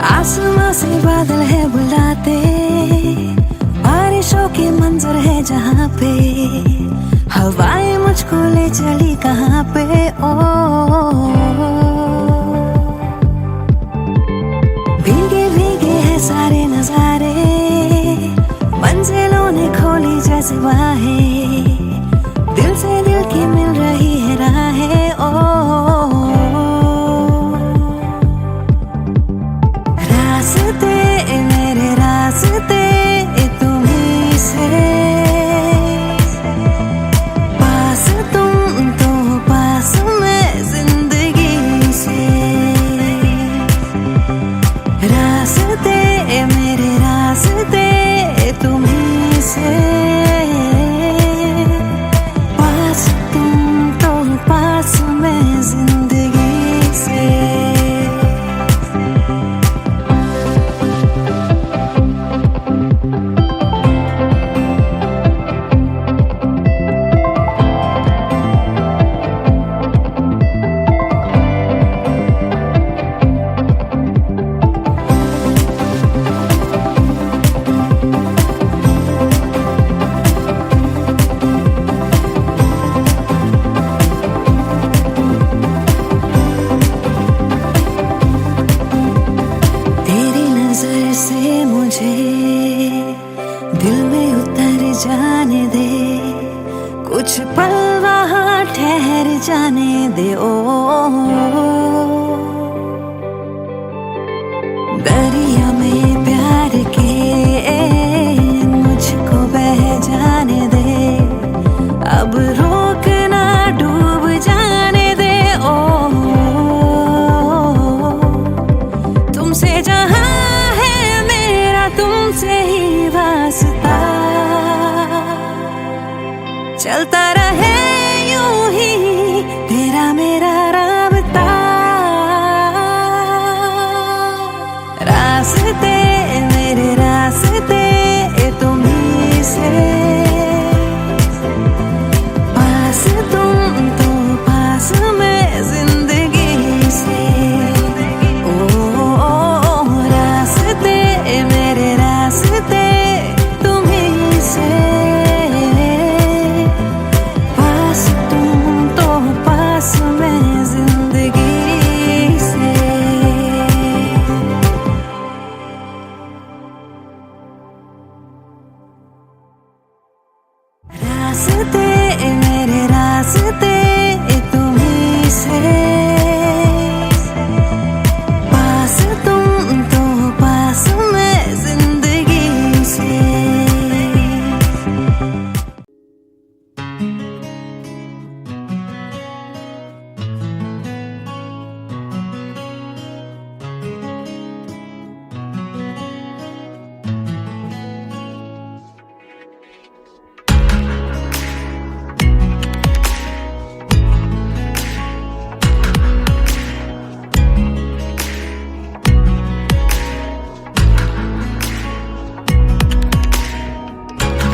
आसमां से बादल है बुलाते, बारिशों के मंजर है जहाँ पे, हवाएं मुझको ले चली कहाँ पे। ओ भीगे भीगे है सारे नजारे, मंजिलों ने खोली जैसे बाहें, दिल से दिल की मिल रही है राहें। रास्ते मेरे रास्ते तुम्हीं से, पास तुम तो पास मैं जिंदगी से। रास्ते मेरे रास्ते तुम्हीं से, पास तुम तो पास मैं जिंदगी से। से मुझे दिल में उतर जाने दे, कुछ पल वहाँ ठहर जाने दे। ओ दरिया में प्यार के मुझको बह जाने दे, अब रोक ना डूब जाने दे। ओ तुमसे जहाँ तुमसे ही वास्ता, चलता रहे यूं ही तेरा मेरा राबता। रास्ते मेरे रास्ते तुम्हीं से, पास तुम तो पास मैं जिंदगी से। रास्ते मेरे रास्ते तुम्हीं से, पास तुम तो पास मैं जिंदगी से। रास्ते मेरे रास्ते तुम्हीं से, पास तुम तो पास मैं जिंदगी से।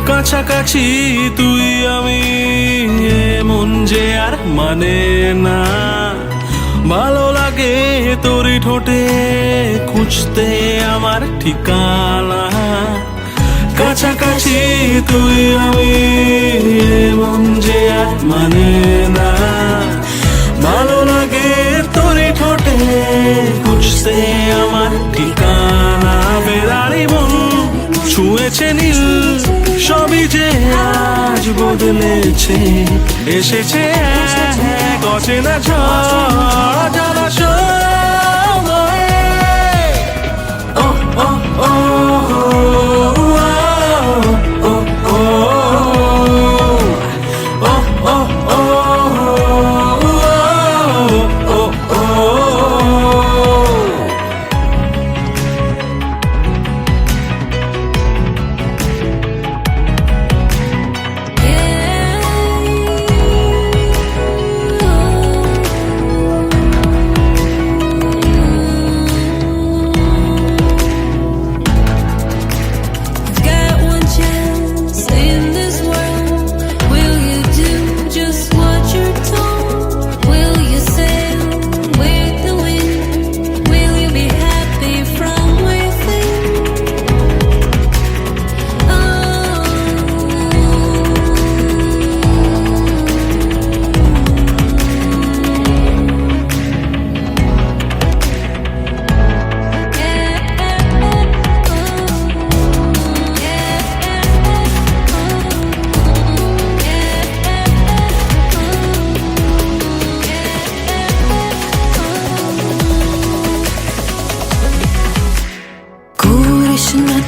কাছাকাছি তুই আমি মন যে আর মানে না, ভালো লাগে তোরই ঠোঁটে খুঁজতে আমার ঠিকানা। কাছাকাছি তুই আমি মন যে আর মানে না, ভালো লাগে তোরই ঠোঁটে খুঁজতে আমার ঠিকানা। বেড়ারি মন ছুঁয়েছে নীল, সবই যে আজ বদলেছে, এসেছে এক অচেনা ঝড় জলাশয়। ও ও ও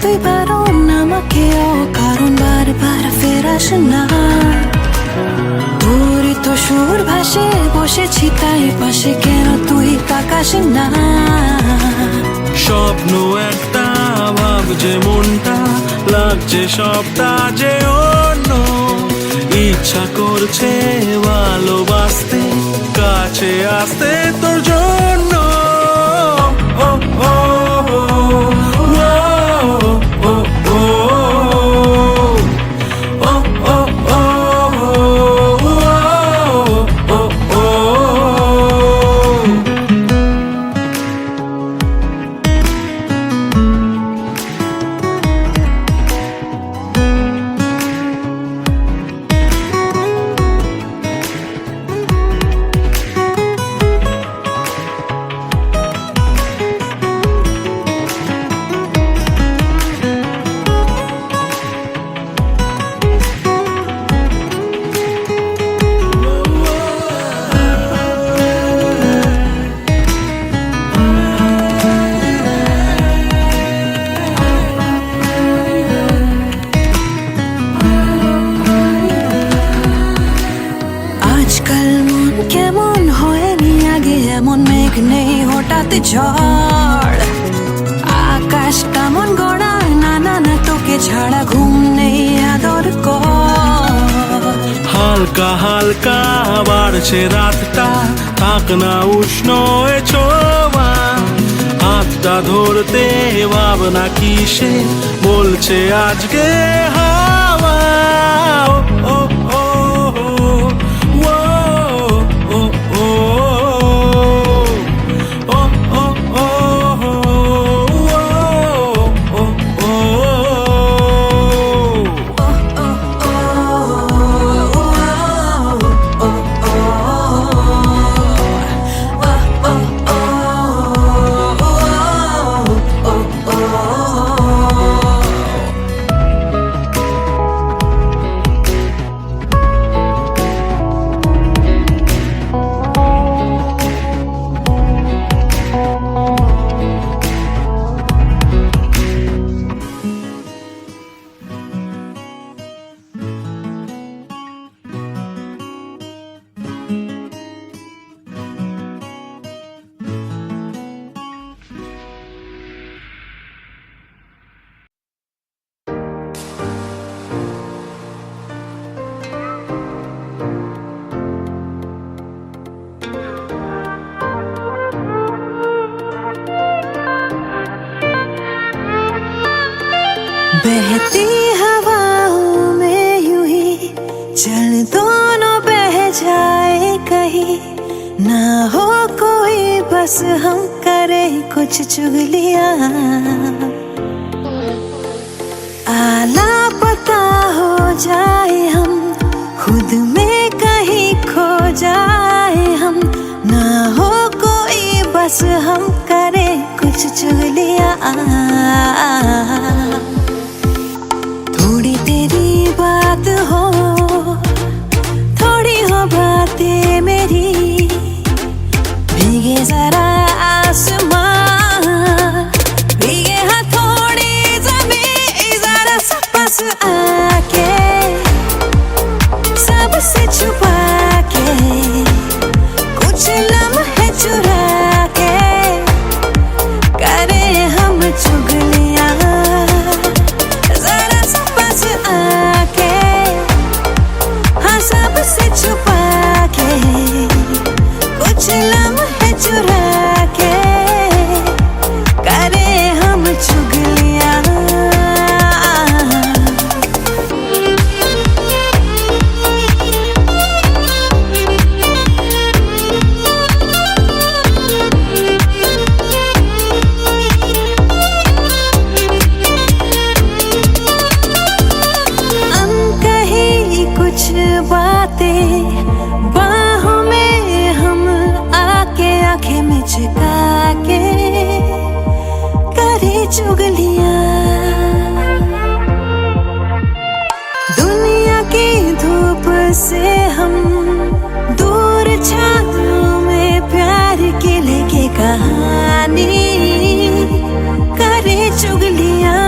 তুই বারণ আমাকেও, কারণ বারবার ফেরাস না। তোরই তো সুর ভাসে, বসেছি তাই পাশে, কেন তুই তাকাস না? স্বপ্ন একটা, ভাবছে মনটা, লাগছে সবটা যে অন্য। ইচ্ছা করছে ভালোবাসতে, কাছে আসতে তোর জন্য। ও ও ও, ও ও ও, ও ও ও, ও ও ও। আজকাল মন কেমন হয়নি আগে এমন, মেঘ নেই হঠাৎ ঝড়। আকাশ কেমন গড়া, না না না তোকে ছাড়া ঘুম নেই আদর কর। হালকা হালকা বাড়ছে রাতটা, থাক না উষ্ণ এ ছোঁয়া। হাতটা ধরতে ভাবনা কিসে, বলছে আজকে হাওয়া। ও ও ও, ও ও ও, ও ও ও, ও ও ও। बहती हवाओं में यूं ही चल दोनों बह जाए कहीं, ना हो कोई बस हम करे कुछ चुगलियां। आला पता हो जाए हम, खुद में कहीं खो जाए हम, ना हो कोई बस हम करे कुछ चुगलियां। थोड़ी तेरी बात हो, थोड़ी हो बातें मेरी, भीगे जरा आसमां, भीगे हाँ थोड़ी ज़मीं, जरा सा पास आके, सबसे छुपा के, कुछ लम्हे चुरा के, करे हम चुगलियां। सबसे छुपा के, कुछ लम्हे चुरा के, करे हम चुगलियां। अनकही कुछ बातें बाहों में हम आके, आंखें में चिपका के, करे चुगलियां। दुनिया की धूप से हम दूर, छाँव में प्यार की लेके कहानी, करे चुगलियां।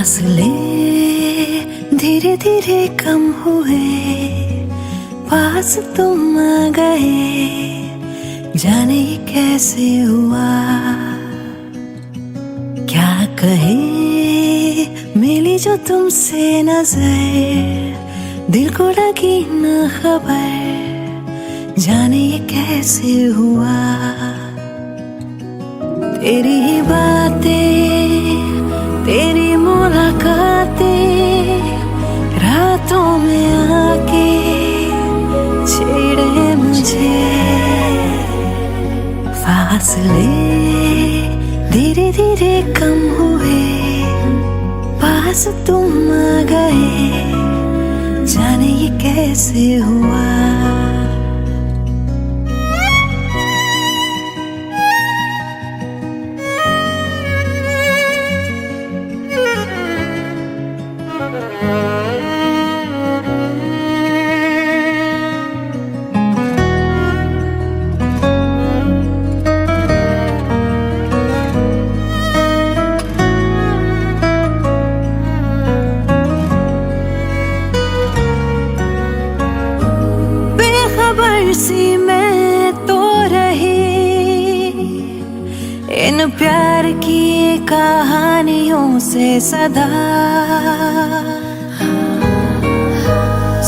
फासले धीरे धीरे कम हुए, पास तुम आ गए, जाने ये कैसे हुआ। क्या कहे मिली जो तुमसे नजर, दिल को लगी न खबर, जाने ये कैसे हुआ। तेरी ही बातें, तेरी मुलाकातें, रातों में आके छेड़े मुझे। फासले धीरे धीरे कम हुए, पास तुम आ गए, जाने ये कैसे हुआ। सी मैं तो रही इन प्यार की कहानियों से सदा,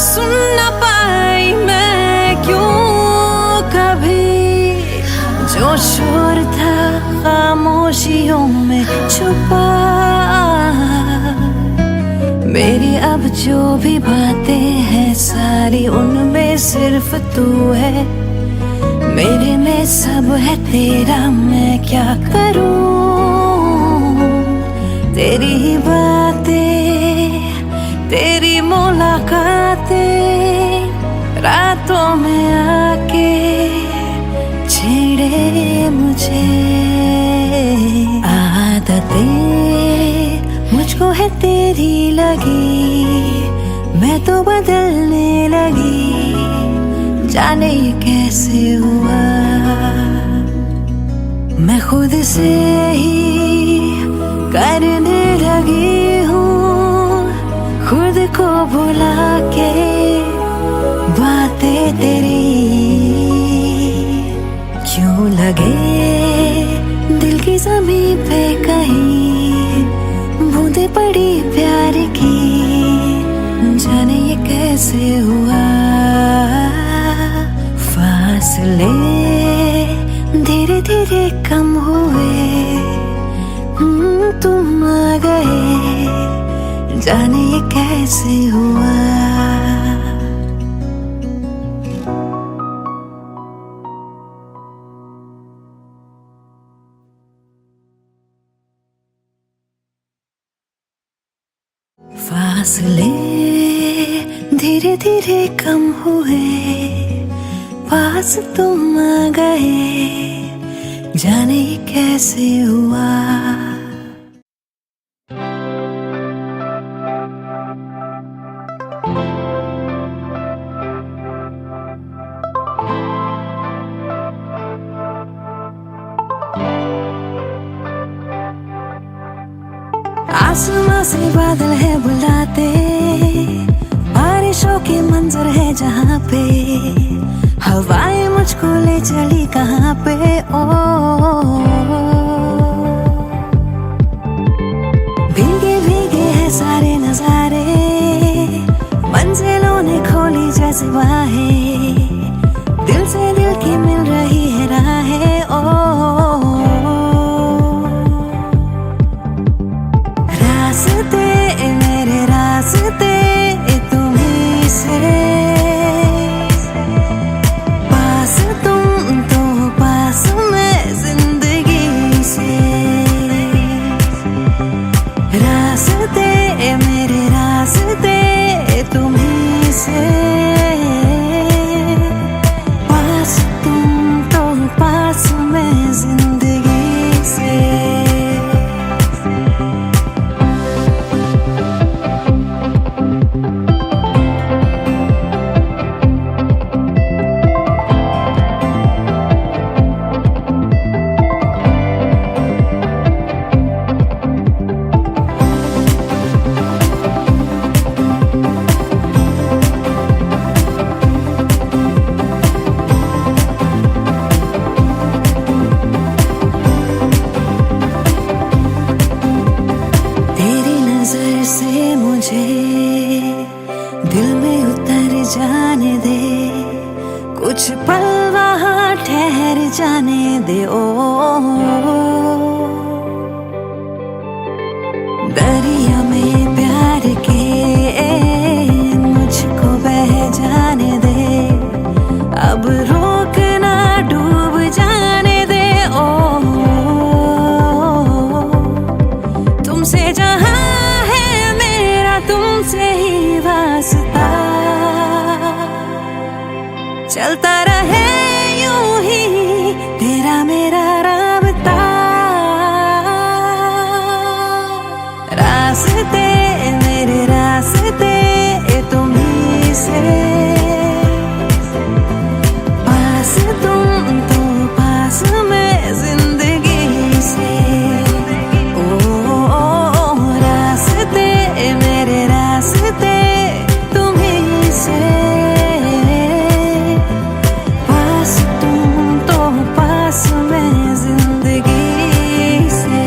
सुन न पाई मैं क्यों कभी, जो शोर था खामोशियों में छुपा। मेरी अब जो भी बातें हैं सारी, उनमें सिर्फ तू है, मेरे में सब है तेरा, मैं क्या करूं। तेरी ही बातें, तेरी मुलाकातें, रातों में आके छेड़े मुझे। आदतें मुझको है तेरी लगी, मैं तो बदलने लगी, जाने ये कैसे हुआ। मैं खुद से ही करने लगी हूँ, खुद को भुला के बातें तेरी। क्यों लगे दिल की ज़मीं पे कहीं बूंदे पड़ी प्यार की, जाने ये कैसे हुआ। फासले धीरे धीरे कम हुए, तुम आ गए, जाने ये कैसे हुआ। फासले धीरे धीरे कम हुए, पास तुम आ गए, जाने ये कैसे हुआ। आसमां से बादल है बुलाते, बारिशों के मंजर है जहाँ पे, हवाएं मुझको ले चली कहाँ पे। ओ भीगे भीगे है सारे नजारे, मंजिलों ने खोली जैसे बाहें, दिल से दिल की मिल रही है राहें। ओ रास्ते मेरे रास्ते तुम्हीं से, पास तुम तो पास मैं जिंदगी से। रास्ते मेरे रास्ते तुम्हीं से, जाने दे, कुछ पल वहाँ ठहर जाने दे। ओ दरिया में प्यार के मुझको बह जाने दे, अब रोक ना डूब जाने दे। ओ तुमसे जहां है मेरा तुमसे ही वास्ता, चलता रहे यूं ही तेरा मेरा राबता। रास्ते मेरे रास्ते तुम्हीं से, पास तुम तो पास मैं जिंदगी से। ओ रास्ते मेरे रास्ते तुम्हीं से, पास तुम तो पास मैं जिंदगी से।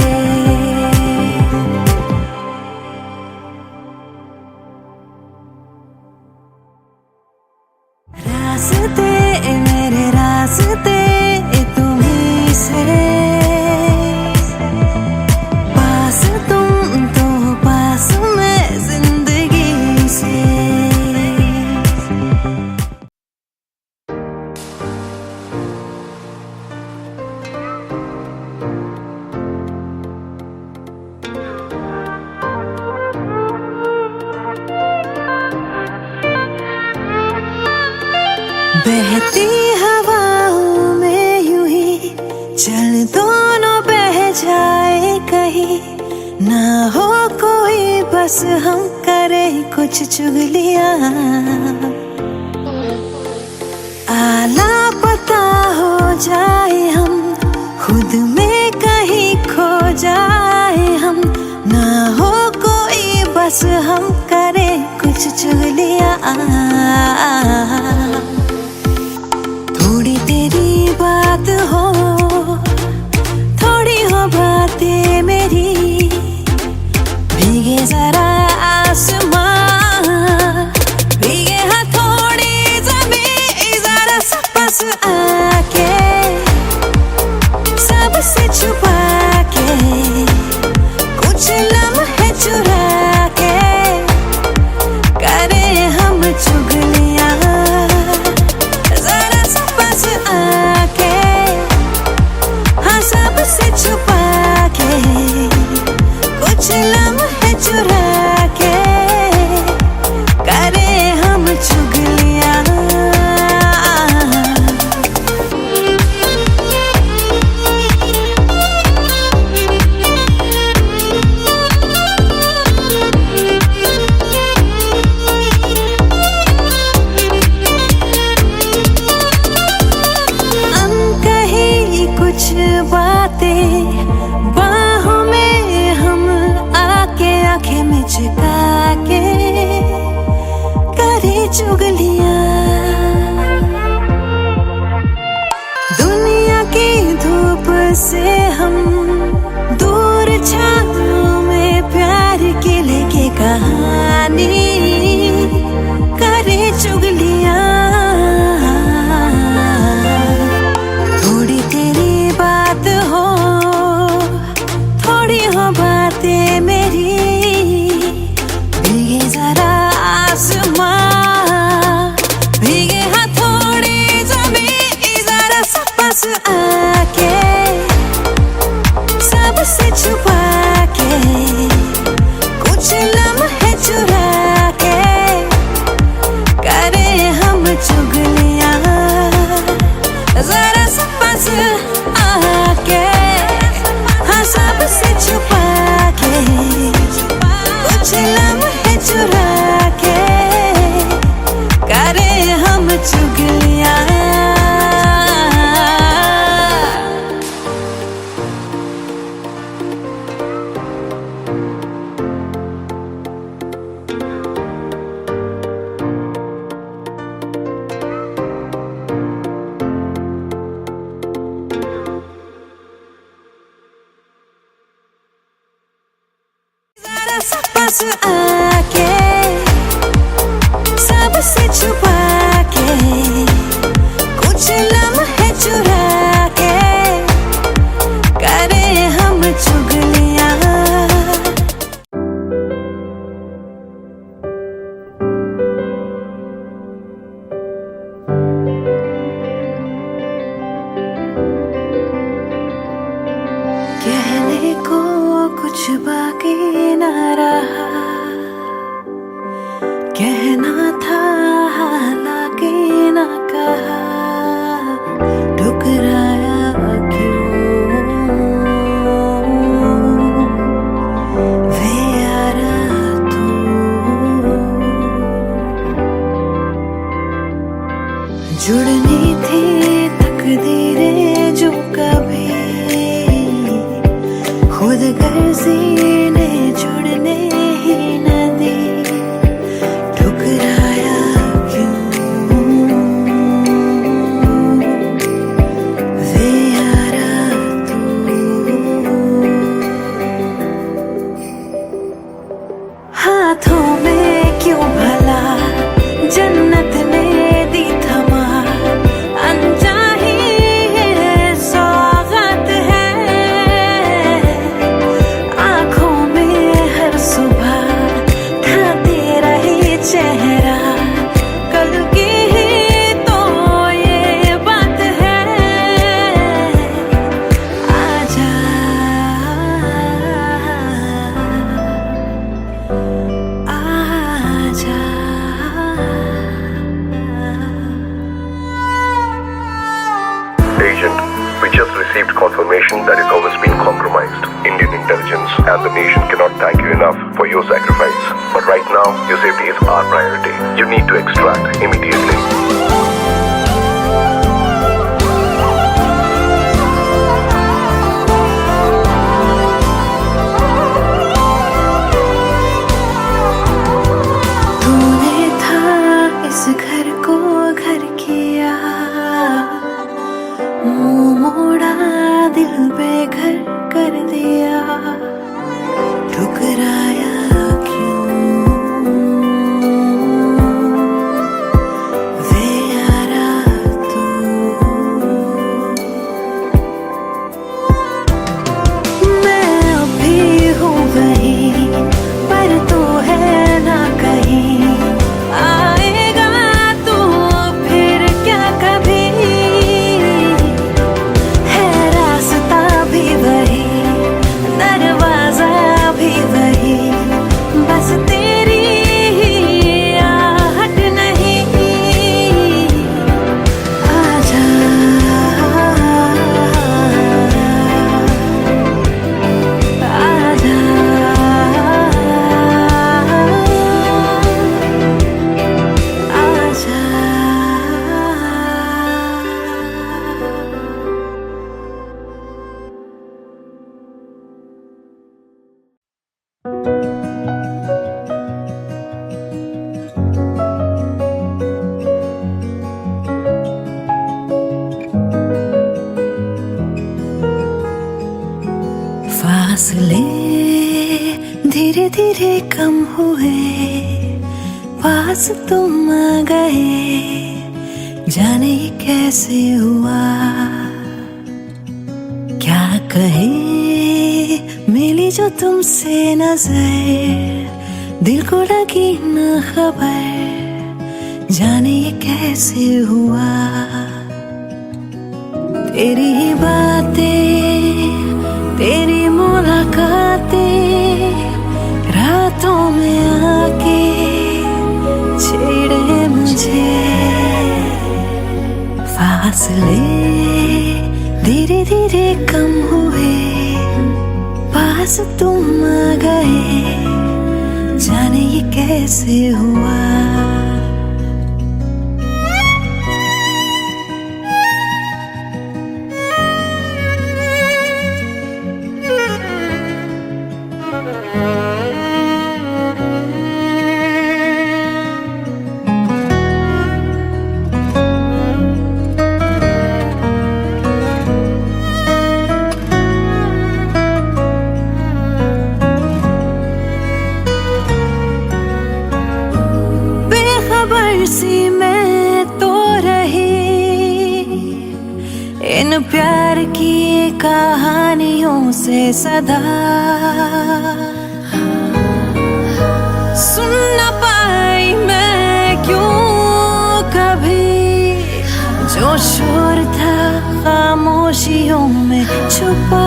रास्ते मेरे रास्ते तुम्हीं से, पास तुम तो पास मैं जिंदगी से। बहती हवाओं में यूं ही चल दोनों बह जाए कहीं, ना हो कोई बस हम करे कुछ चुगलियां। आला पता हो जाए हम, खुद में कहीं खो जाए हम, ना हो कोई बस हम करे कुछ चुगलियां। थोड़ी तेरी बात हो, थोड़ी हो बातें मेरी, भीगे जरा आसमां, भीगे हथौड़ी ज़मीं, जरा सा पास आके सबसे छुपा के, कुछ लम्हे चुरा के करे हम चुगलियां। कुछ बाकी न रहा, कहना था हालांकि न कहा, ठुकराया क्यों वे यारा तू। जुड़नी थी तकदीरें जो कभी खुद गर्जी ने जुड़ने ही न दी, ठुकराया क्यों वे यारा तू। हाथों में क्यों भला जन्नत ने दी थमा, अनचाही सौगात है आँखों में हर सुबह था तेरा ही चेहरा, कल की ही तो ये बात है। आजा आजा Agent, we just received confirmation that your government's been compromised. Indian intelligence and the nation cannot thank you enough for your sacrifice. But right now, your safety is our priority. You need to extract immediately. तूने था इस घर को घर किया, मुंह मोड़ा दिल बेघर कर दिया, ठुकराया क्यों वे यारा तू। मैं अभी हूँ वही पर तू है ना कहीं, आएगा तू फिर क्या कभी, है रास्ता भी वही दरवाजा भी वही, बस तेरी ही आहट नहीं। आजा आजा फासले धीरे धीरे कम हुए, पास तुम आ गए, जाने ये कैसे हुआ। क्या कहे मिली जो तुमसे नजर, दिल को लगी न खबर, जाने ये कैसे हुआ। तेरी ही बातें तेरी मुलाकातें रातों में आके छेड़े मुझे, फासले धीरे धीरे कम हुए, पास तुम आ गए, जाने ये कैसे हुआ। सी मैं तो रही इन प्यार की कहानियों से सदा, सुन न पाई मैं क्यों कभी जो शोर था खामोशियों में छुपा।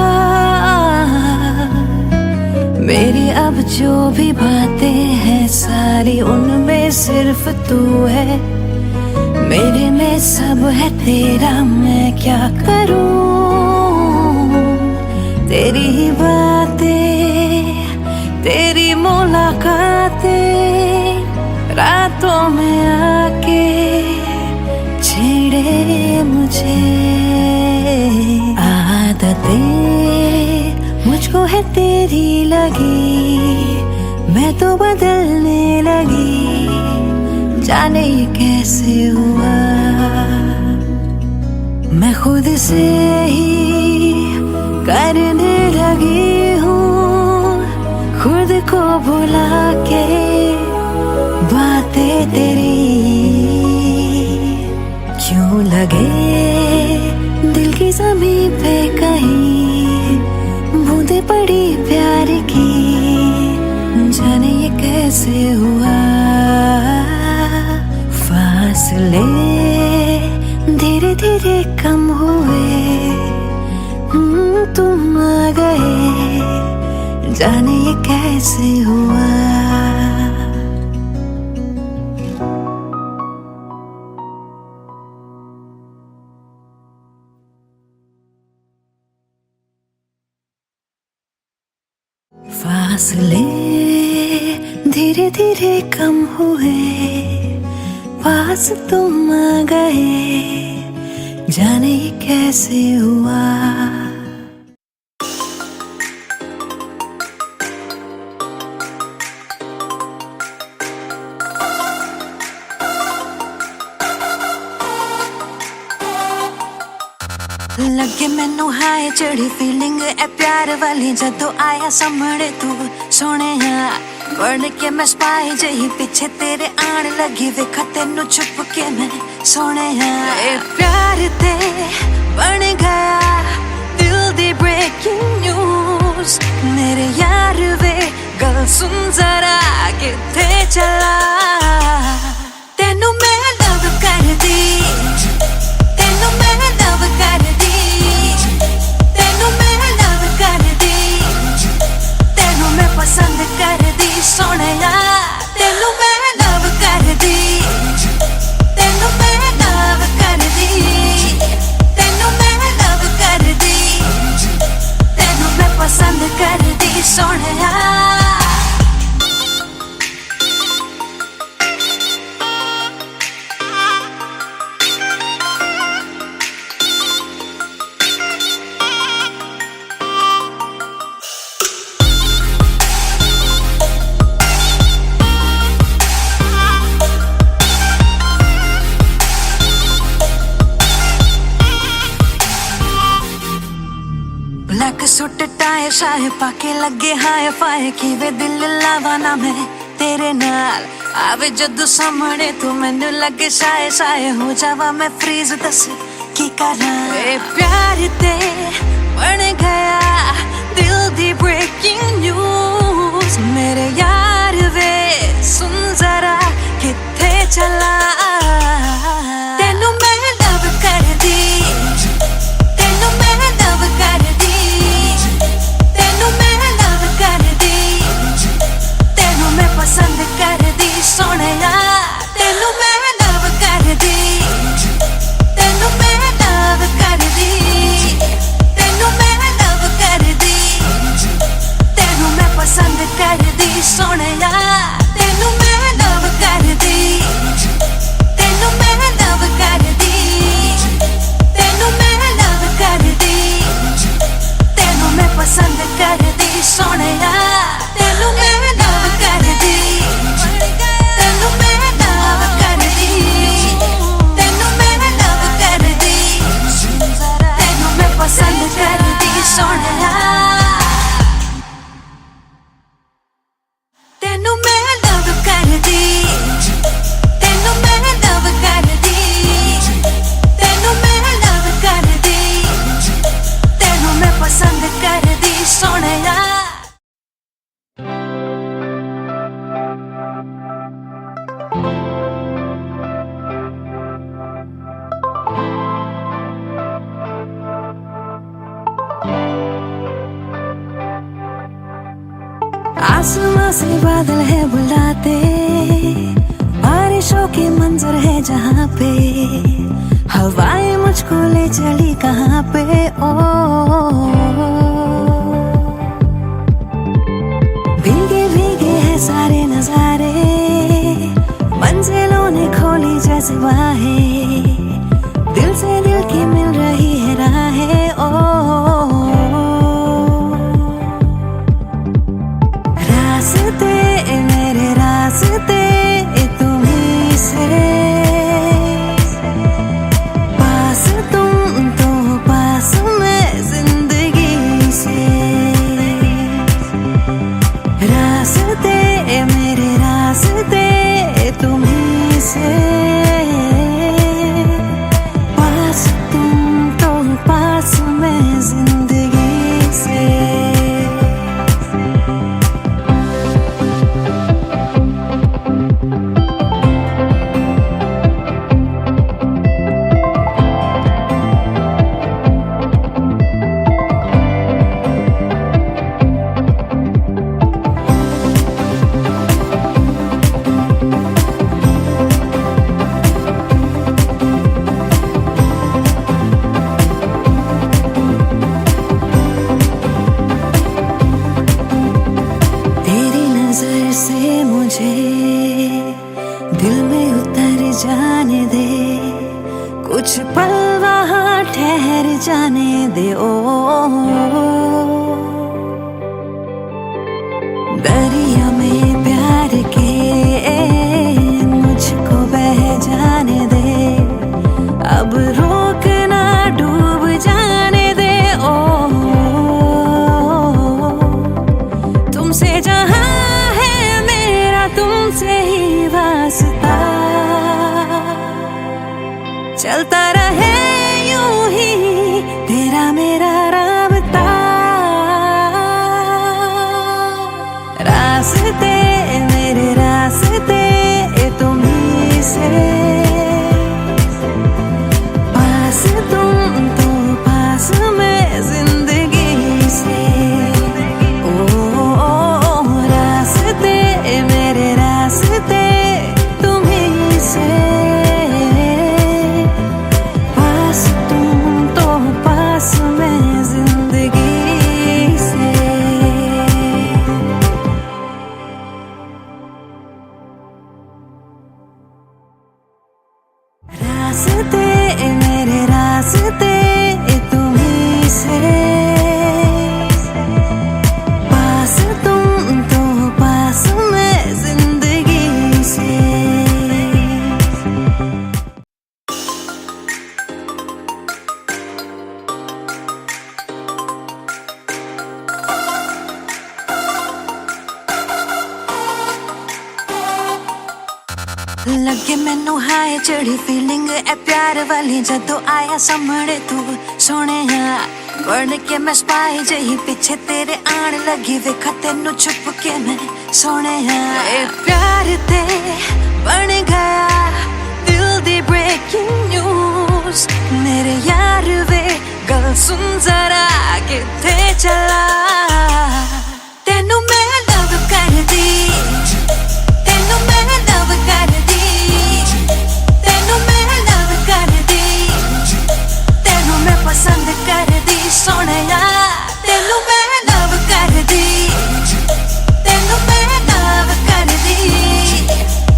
मेरी अब जो भी बातें हैं सारी उनमें सिर्फ तू है, मेरे में सब है तेरा, मैं क्या करूं। तेरी ही बातें, तेरी मुलाकातें रातों में आके छेड़े मुझे। आदतें मुझको है तेरी लगी, मैं तो बदलने लगी, जाने ये कैसे हुआ। मैं खुद से ही करने लगी हूँ, खुद को भुला के बातें तेरी। क्यों लगे दिल की ज़मीं पे कहीं बूंदे पड़ी प्यार की, जाने ये कैसे हुआ। फासले धीरे धीरे कम हुए, तुम आ गए, जाने ये कैसे हुआ। फासले धीरे धीरे कम हुए, पास तुम आ गए, जाने ये कैसे हुआ। लगे मैनू हाय चढ़ी फीलिंग ए प्यार वाली जदों आया सामने तू सोने, बन के मैं स्पाई जही पीछे तेरे आन लगी, वेखा तेनू छुप के मैं सोने। ए प्यार ते बन गया दिल दी ब्रेकिंग न्यूज, मेरे यार वे गल सुन जरा किथे चला। तेनू मैं लव कर दी, तेनू मैं लव कर दी, तेनू मैं लव कर दी, तेनू मैं पसंद कर दी सोहणिया। तेनू मैं लव कर दी, तेनू मैं लव कर दी, तेनू मैं लव कर दी, तेनू मैं पसंद कर दी सोहणिया। ब्लैक सूट टाई शाए पाके लगे हाय फाय, किवे दिल लावा ना मैं तेरे नाल आवे जदों सामने तू, मैनू लगे शाए शाए हो जावा मैं फ्रीज, दस की करा। ए प्यार ते बन गया दिल दी ब्रेकिंग न्यूज, मेरे यार वे सुन जरा किथे चला। तेनू मैं लव कर दी, तेनू मैं लव कर दी, तेनू मैं लव कर दी, तेनू मैं पसंद कर दी सोहणिया। तेनू मैं लव कर दी, तेनू मैं लव कर दी, तेनू मैं लव कर दी, तेनू मैं पसंद कर दी सोहणिया। तेनू मैं लव कर दी, आसमां से बादल है बुलाते, बारिशों के मंजर है जहाँ पे, हवाएं मुझको ले चली कहाँ पे। ओ भीगे भीगे है सारे नजारे, मंजिलों ने खोली जैसे बाहें, दिल से दिल की मिल रही है राहें। ओ रास्ते मेरे रास्ते तुम्हीं से, पास तुम तो पास मैं जिंदगी से। रास्ते मेरे रास्ते तुम्हीं से, पास तुम तो पास मैं जिंदगी से। से मुझे दिल में उतर जाने दे, कुछ पल वहाँ ठहर जाने दे। ओ दरिया में प्यार के मुझको बह जाने दे, अब रोक ना डूब जाने दे। ओ तुमसे जहाँ तुमसे ही वास्ता, चलता रहे यूं ही तेरा मेरा राबता। रास्ते मेरे रास्ते तुम्हीं से, पास तुम तो पास मैं जिंदगी से। मेरे रास्ते तुम्हीं से, पास तुम तो पास मैं जिंदगी से। रास्ते मेरे रास्ते तुम्हीं से, पास तुम तो पास मैं जिंदगी से। लगे मैनू हाय चढ़ी फीलिंग ए प्यार वाली जदों आया सामने तू सोने, बन के मैं स्पाई जही पीछे तेरे आन लगी, वेखा तेनू छुप के मैं सोने। ए प्यार ते बन गया दिल दी ब्रेकिंग न्यूज, मेरे यार वे गल सुन जरा किथे चला। तेनू मैं लव कर दी, तेनू मैं लव कर दी, तेनू मैं लव कर दी, तेनू मैं पसंद कर दी सोनिया। तेनू मैं लव कर दी, तेनू मैं लव कर दी,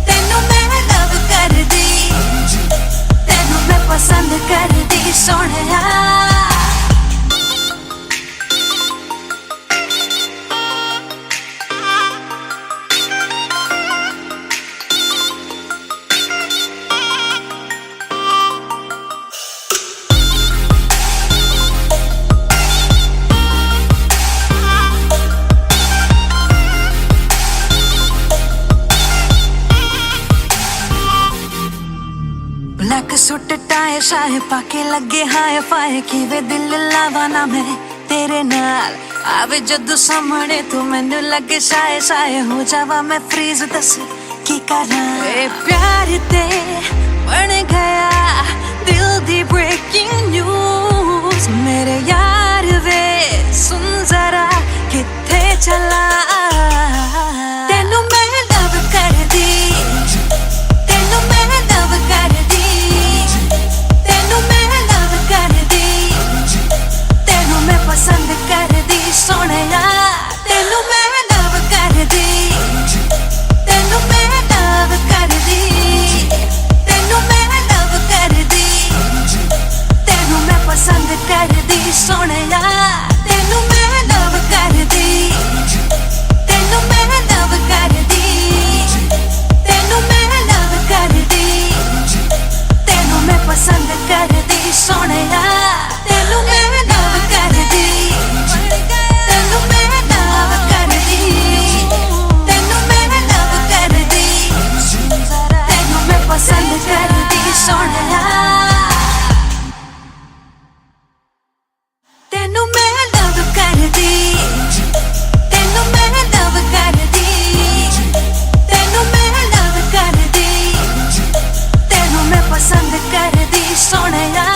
तेनू मैं लव कर दी, तेनू मैं पसंद कर दी सोनिया। ब्लैक सूट टाई शाए पाके लगे हाय फाय, किवे दिल लावा ना मैं तेरे नाल आवे जदों सामने तू, मैनू लगे शाए शाए हो जावा मैं फ्रीज। दस की करा ए प्यार ते बन गया दिल दी ब्रेकिंग न्यूज, मेरे यार वे सुन जरा किथे चला। करदी सोहणिया तेनू मैं लव करदी तेनू मैं लव करदी तेनू मैं लव करदी तेनू मैं पसंद करदी सोहणिया तेनू मैं लव करदी तेनू मैं लव करदी तेनू मैं लव करदी तेनू मैं पसंद करदी सोहणिया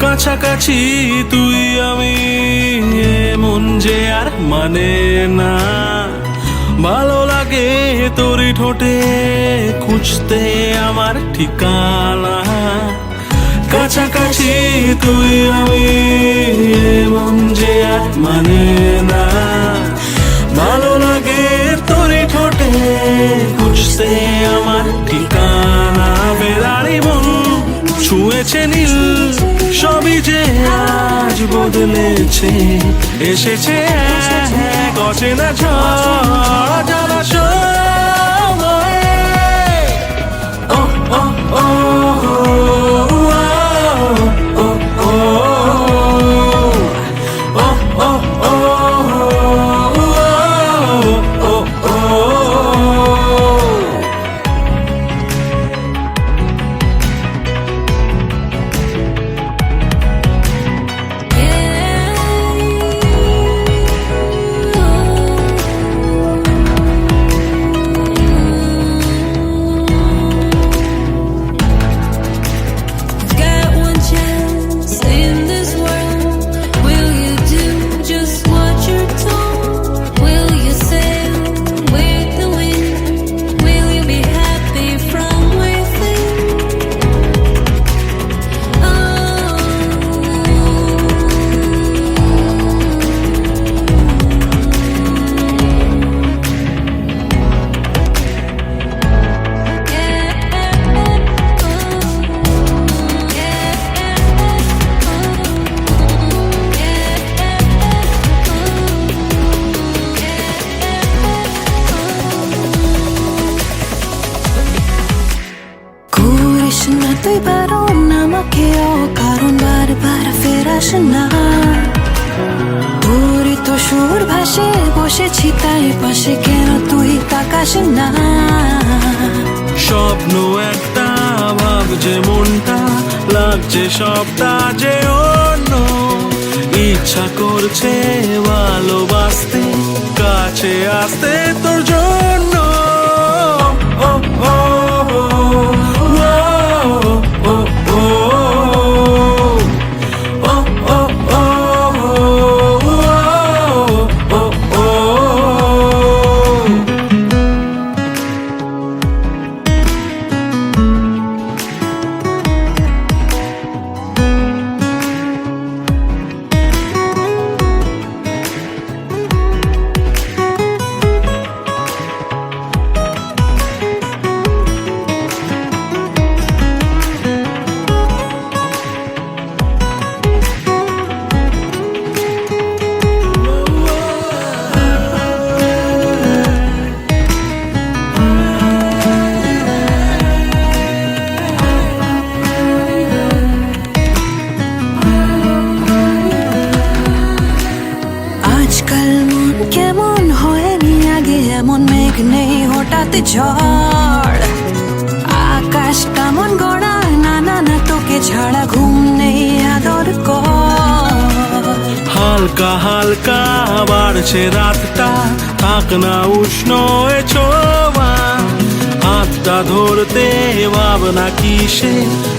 কাছাকাছি তুই আমি মন যে আর মানে না ভালো লাগে তোরই ঠোঁটে খুঁজতে আমার ঠিকানা কাছাকাছি তুই আমি মন যে আর মানে না ভালো লাগে তোরই ঠোঁটে খুঁজতে আমার ঠিকানা বেড়ারি মন ছুঁয়েছে নীল সবই যে আজ বদলেছে এসেছে এক অচেনা ঝড় জানা সময় ও ও ও তুই বারণ আমাকেও কারণ বারবার ফেরাস না তোরই তো সুর ভাসে বসেছি তাই পাশে কেন তুই তাকাস না স্বপ্ন একটা ভাবছে মনটা লাগছে সবটা যে অন্য ইচ্ছা করছে ভালোবাসতে কাছে আসতে তোর জন্য ও ও হঠাৎ ঝড় আকাশটা মন গড়া না না না তোকে ছাড়া ঘুম নেই আদর কর হালকা হালকা বাড়ছে রাতটা থাক না উষ্ণ এ ছোঁয়া হাতটা ধরতে ভাবনা কিসে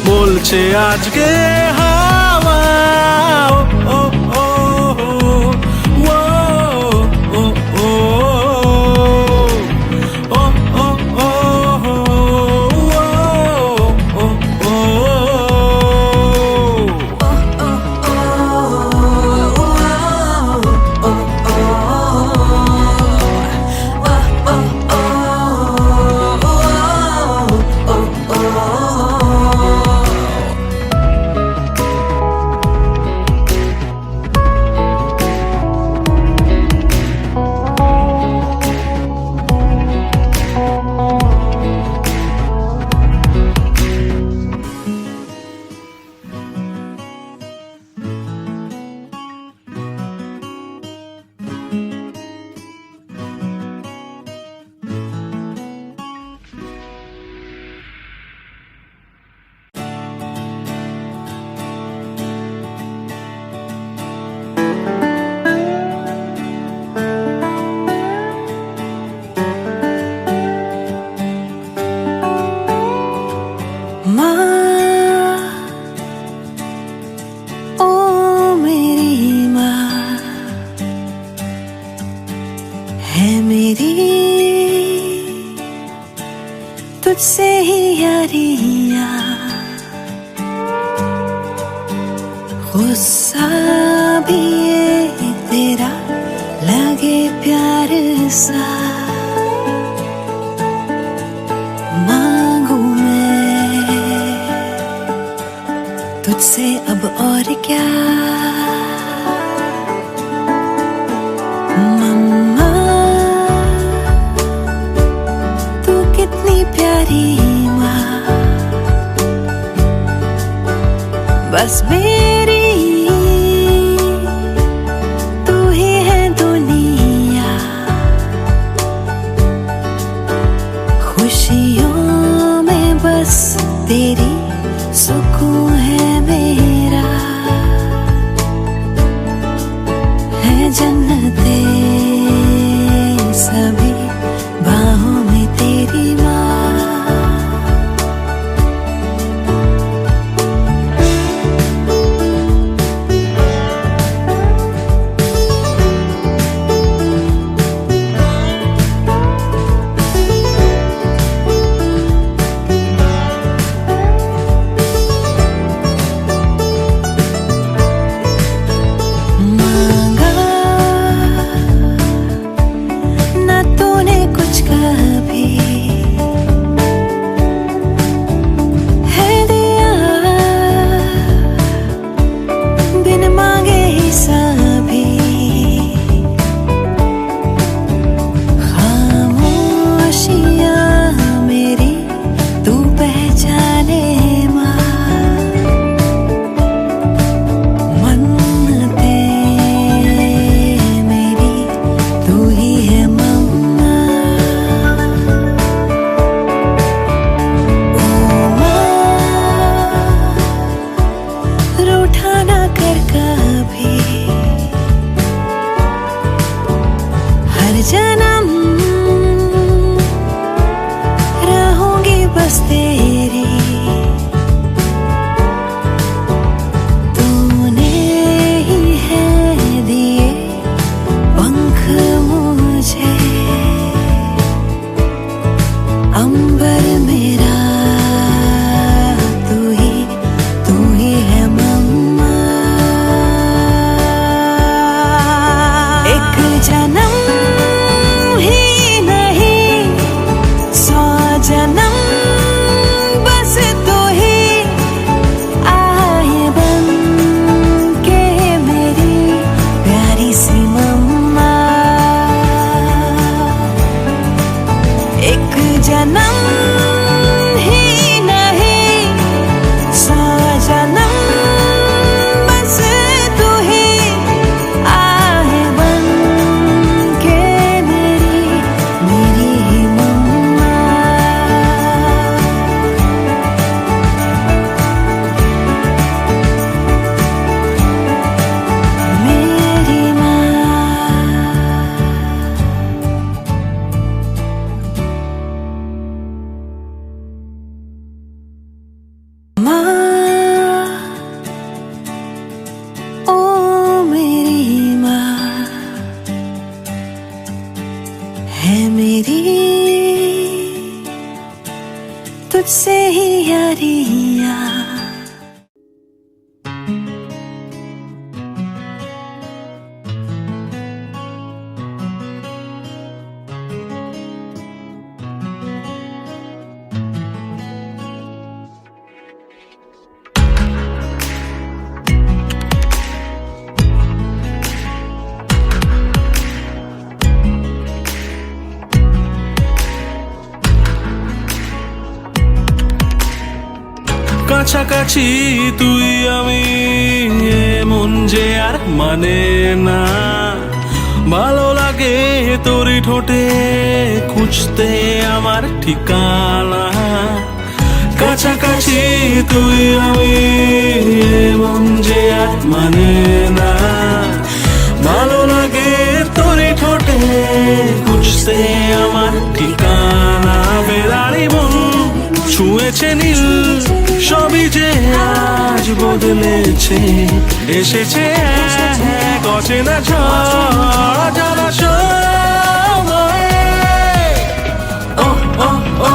বলছে আজকে হাওয়া ও ও यारियां गुस्सा भी ये तेरा लगे प्यार सा मांगू मैं तुझसे अब और क्या मम्मा तू कितनी प्यारी माँ बस मेरी तू ही है दुनिया खुशियों में बस तेरी सुकून है मेरा है जन्नते सभी बाहों में तेरी माँ जन्म रहूंगी बस तेरी तूने ही है दिए पंख मुझे अंबर मेरा तू ही है मम्मा एक जन्म जन्म बस तू ही आए बन के मेरी प्यारी सी मम्मा एक जन्म ही नहीं 100 जन्म बस तू ही आए बन के मेरी मम्मा है मेरी तुझसे ही यारियां কাছাকাছি তুই আমি মন যে আর মানে না ভালো লাগে তোরই ঠোঁটে খুঁজতে আমার ঠিকানা কাছাকাছি তুই আমি মন যে আর মানে না ভালো লাগে তোরই ঠোঁটে খুঁজতে আমার ঠিকানা বেড়ারি মন ছুঁয়েছে নীল সবই যে আজ বদলেছে এসেছে এক অচেনা ঝড় জলাশয়ে ও ও ও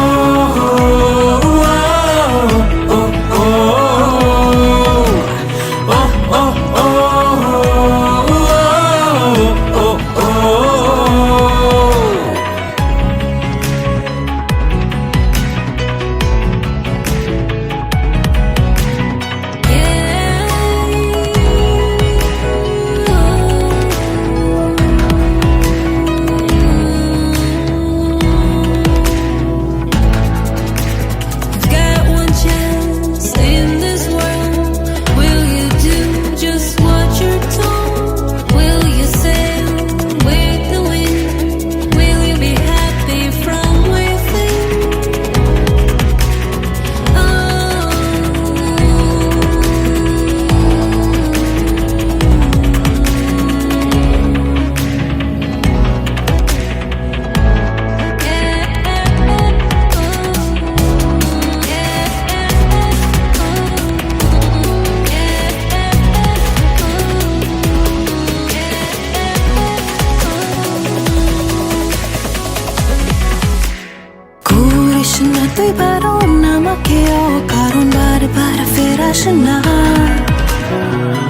না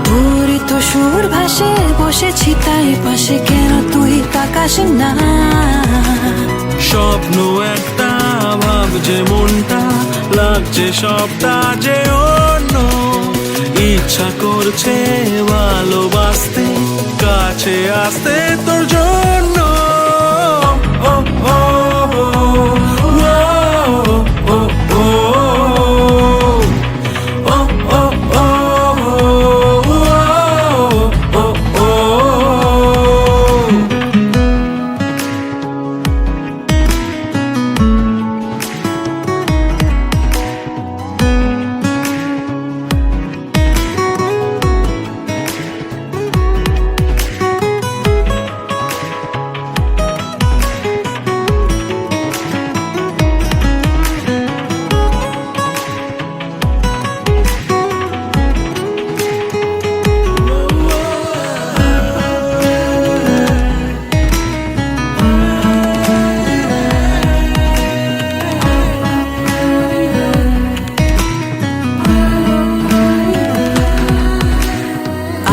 তোরই তো সুর ভাসে বসেছি তাই পাশে কেন তুই তাকাস না স্বপ্ন একটা ভাবছে মনটা লাগছে সবটা যে অন্য ইচ্ছা করছে ভালোবাসতে কাছে আসতে তোর জন্য ও ও ও ও ও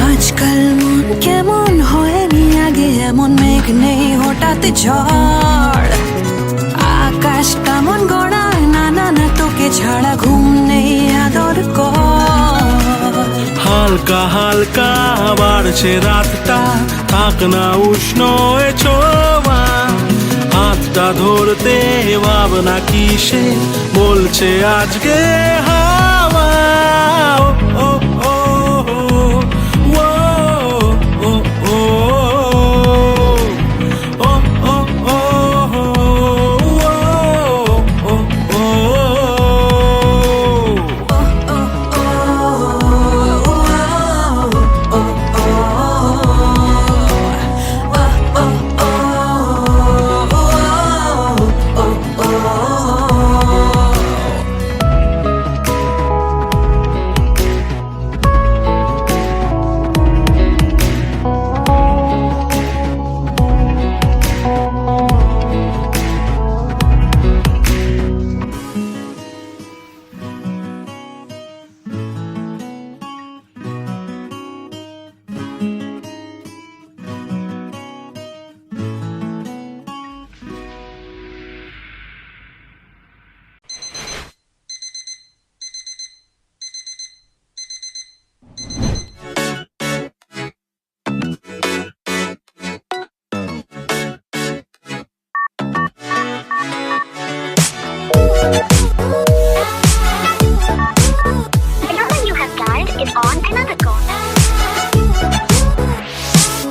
আজকাল মন কেমন হয়নি আগে এমন মেঘ নেই হঠাৎ ঝড় আকাশটা মন গড়ায় না না না তোকে ছাড়া ঘুম নেই আদর কর হালকা হালকা বাড়ছে রাতটা থাক না উষ্ণ এ ছোঁয়া হাতটা ধরতে ভাবনা কিসে বলছে আজকে হাওয়া ও ও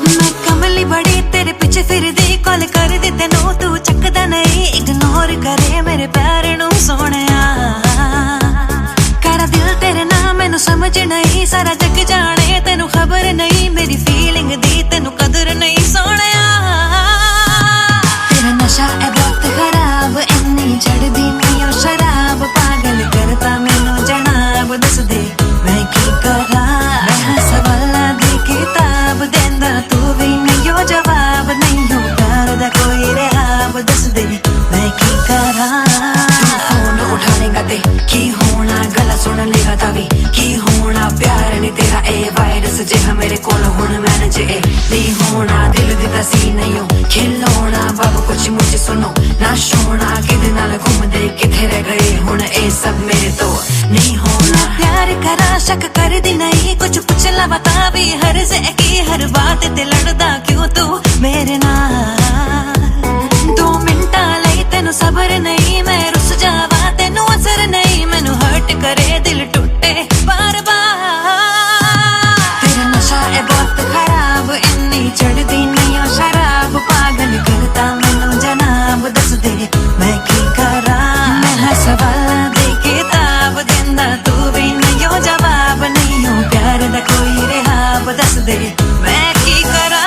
मैं कमली बड़ी तेरे पीछे फिरदी कॉल कर दी तेनू तू चकदा नहीं इग्नोर करे मेरे प्यार नू सोहणिया करा दिल तेरे नाम मैनू समझ नहीं सारा जग जाने तेनू खबर नहीं मेरी फीलिंग दी तेनू कदर नहीं सोहणिया तेरा नशा है बहुत खराब इन्नी चढ़दी नहीं ओ शराब पागल करता मैनू जनाब दस दे मैं की करा मैं सवाला दी किताब देंदा तू भी नहीं हो जवाब नहीं हो प्यार दा कोई रहाब दस दे मैं की करा फोन उठानेगा ते की होना गला सुन लेगा तभी की होना प्यार नहीं तेरा ए वायरस जे मेरे कोल हुण मैनेज ए नहीं होना दिल दिता सी नहीं हो खिलौना बाबू कुछ मुझे सुनो ना सोना किदे नाल घूमदे किथे रह गए हुण ए सब मेरे तो नहीं होना प्यार करा शक कर दी नहीं कुछ पुछला बता भी हर से की हर बात ते लड़दा क्यों तू मेरे नाल 2 मिनटा लई तेनू सबर नहीं मैं रुस जावा तेनू असर नहीं मैनू हर्ट करे दिल टूटे बार बार तेरा नशा है बहुत खराब इन्नी चढ़दी नहीं ओ शराब पागल करता मैनू जनाब दस दे मैं की करा मैं सवाल दे किताब देंदा तू भी नहीं हो जवाब नहीं हो प्यार दा कोई रहाब दस दे मैं की करा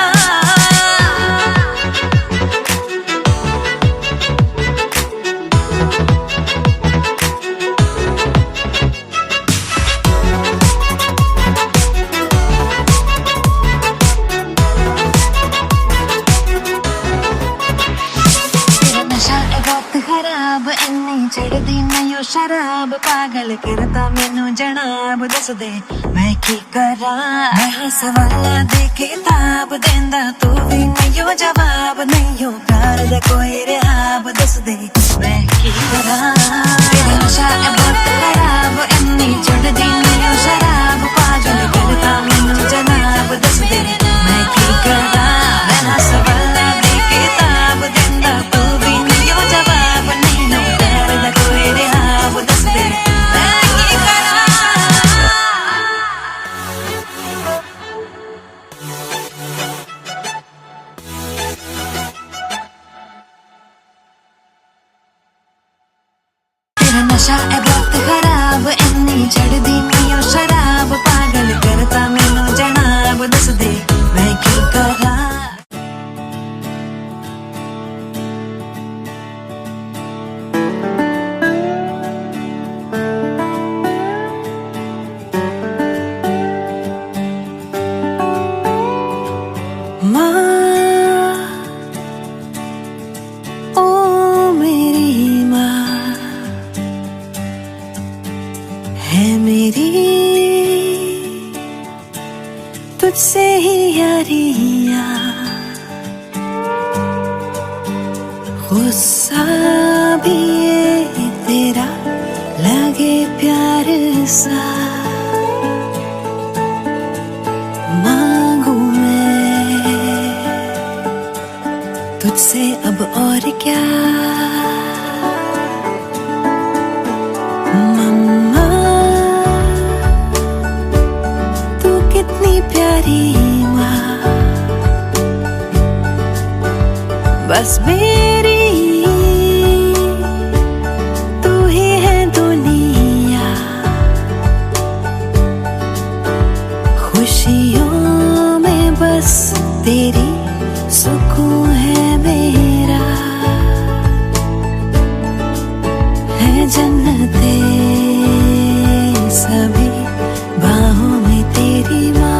शराब पागल करता मैनू जनाब दस दे मैं की करा। मैं सवाला दे किताब देंदा तू भी नहीं जवाब नहीं प्यार दा कोई रिहाब दस दे मैं की करा। तेरा नशा है बहुत खराब इन्नी चढ़दी नहीं शराब पागल करता मैनू जनाब दस दे मैं की करा। मैं सवाला दे किताब देंदा तू भी नहीं जवाब नहीं प्यार दा कोई रिहाब दस दे मैं की करा। तेरा नशा है बहुत खराब इन्नी चढ़दी नहीं शराब पागल करता मैनू जनाब दस दे मैं की करा। तुझसे ही यारियां गुस्सा भी ये तेरा लगे प्यार सा मांगू मैं तुझसे अब और क्या। कितनी प्यारी माँ बस मेरी तू ही है दुनिया। खुशियों में बस तेरी सुकून है मेरा है जन्नते सभी बाहों में तेरी माँ।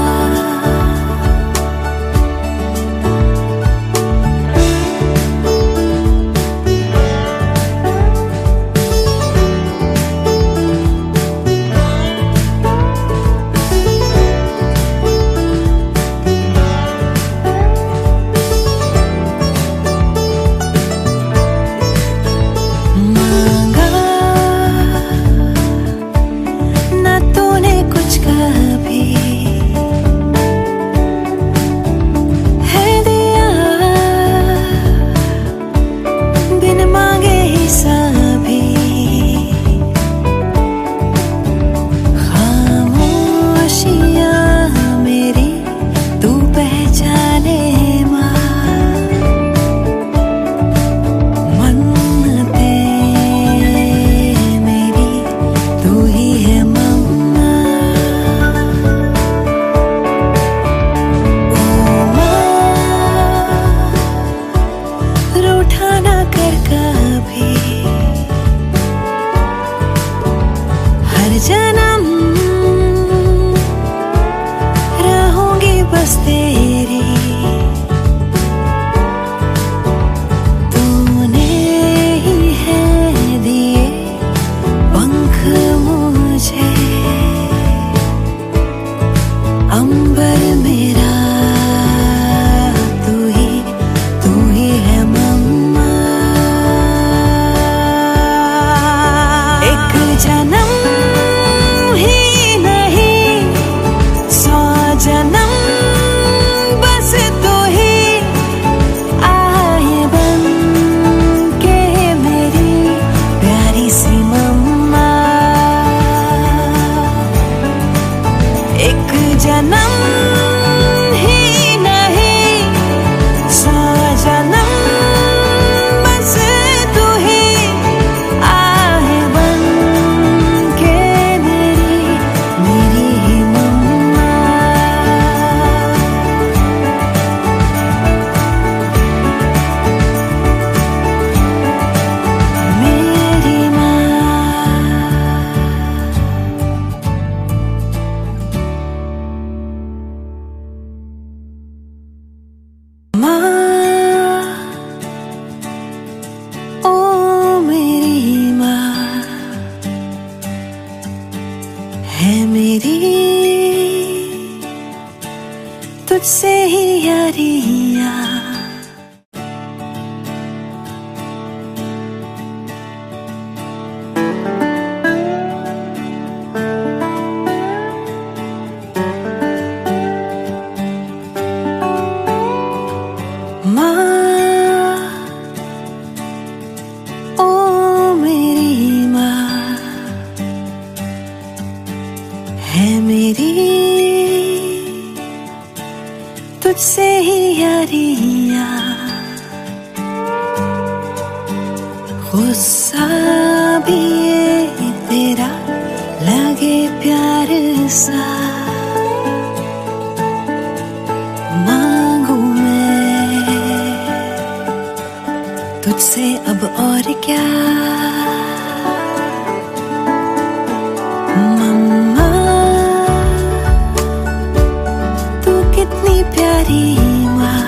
जन्म रहूंगी बस तेरी तूने ही है दिए पंख मुझे अंबर मेरा तू ही है मम्मा। एक जन्म जन्म तुझसे ही यारियां। तुझसे ही यारियां। गुस्सा भी ये तेरा लगे प्यार सा, मांगू मैं तुझसे अब और क्या। प्यारी माँ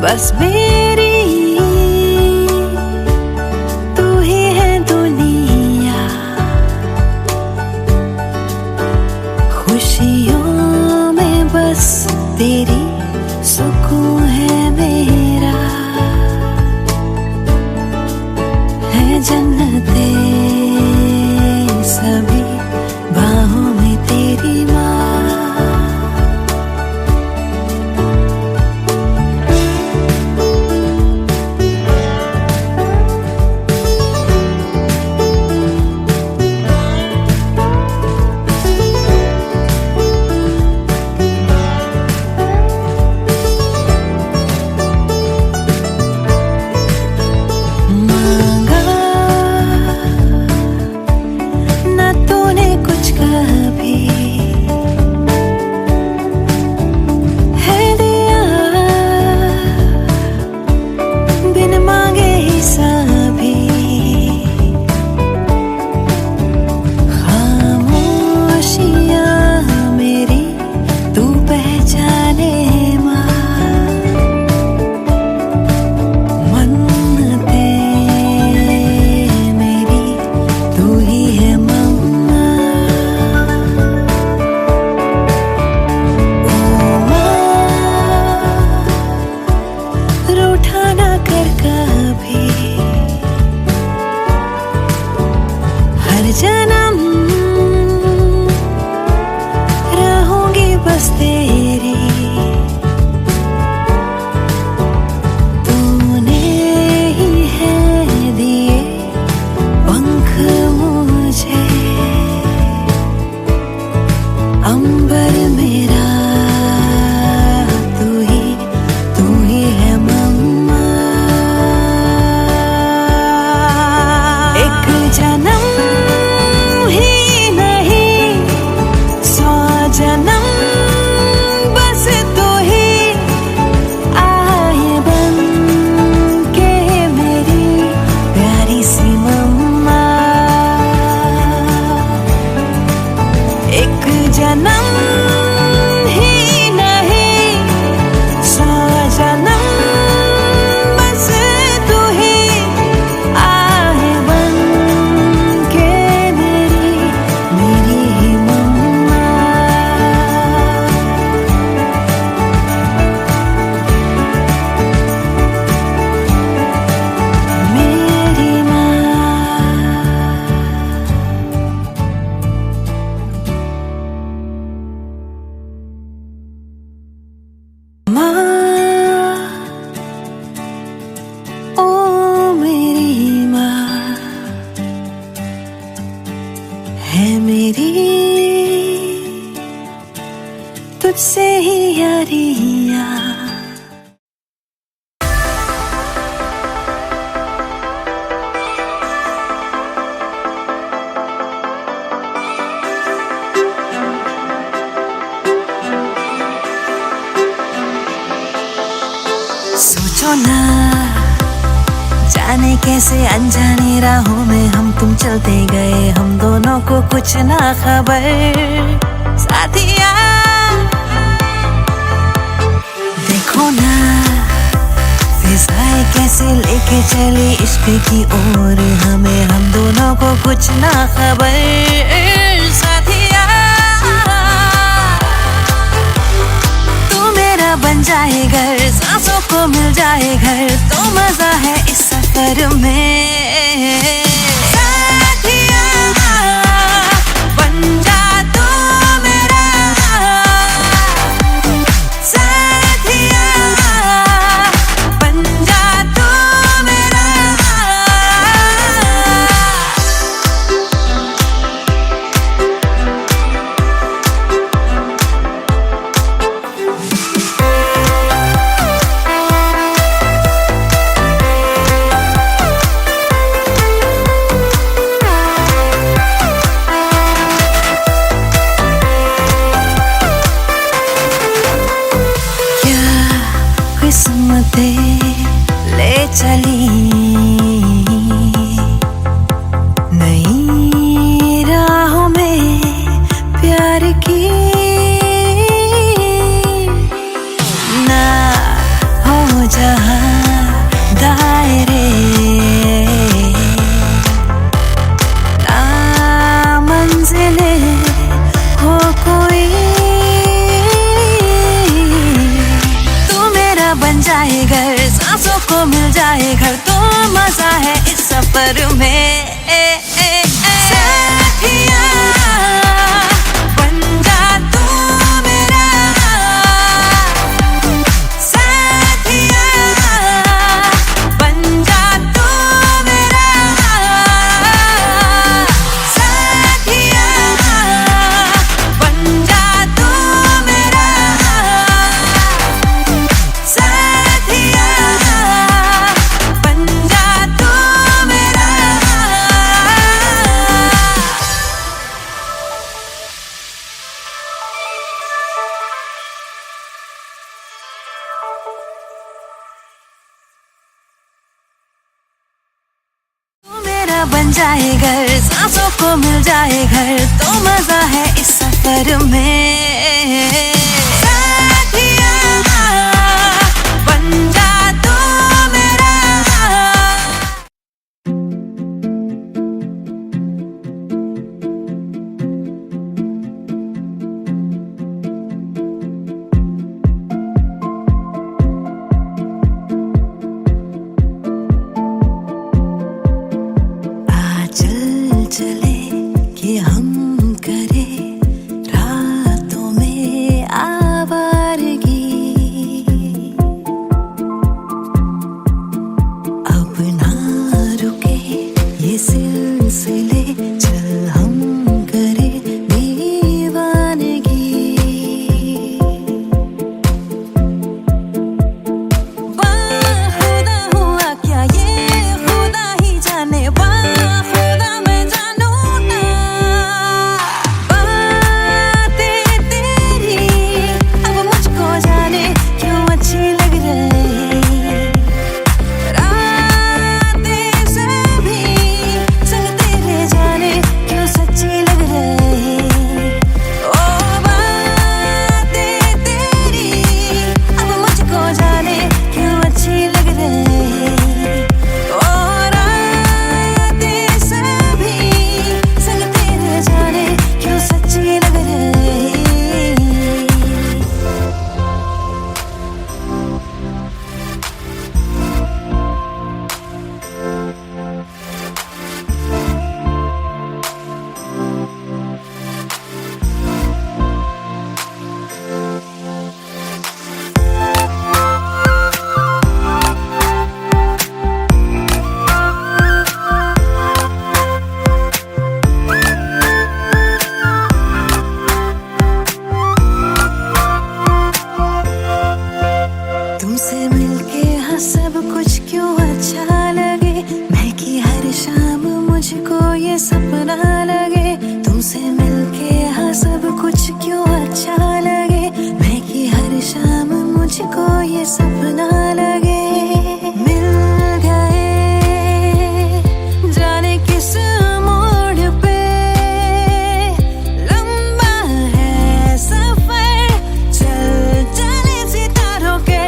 बस मेरी तू ही है दुनिया। खुशियों में बस तेरी सुकून है मेरा। है जन्नते सभी बाहों में तेरी माँ। जन्म रहूंगी बस तेरी। तूने ही है दिए पंख मुझे, अंबर मेरा तू ही है मम्मा। एक जन्म जन्म बस तू ही आए बन के मेरी प्यारी सी मम्मा। एक जन्म ही नहीं 100 जन्म बस तू ही आए बन के मेरी मम्मा। है मेरी तुझसे ही यारियां। सोचो ना जाने कैसे अनजाने राहों में हम तुम चलते गए, हम दोनों को कुछ ना खबर। साथिया देखो ना फिजाएं कैसे लेके चले इश्क की ओर हमें, हम दोनों को कुछ ना खबर। साथिया जाए घर, सांसों को मिल जाए घर, तो मजा है इस सफर में। साथिया बन जा तू मेरा। चल चले कि हम करें रातों में आवारगी, अब ना रुके ये सिलसिले, चल हम करें दीवानगी। बाखुदा हुआ क्या ये खुदा ही जाने, सब कुछ क्यों अच्छा लगे, मैं कि हर शाम मुझको ये सपना लगे। तुमसे मिलके हाँ सब कुछ क्यों अच्छा लगे, मैं कि हर शाम मुझको ये सपना लगे। मिल गए जाने किस मोड़ पे, लंबा है सफर, चल चले सितारों के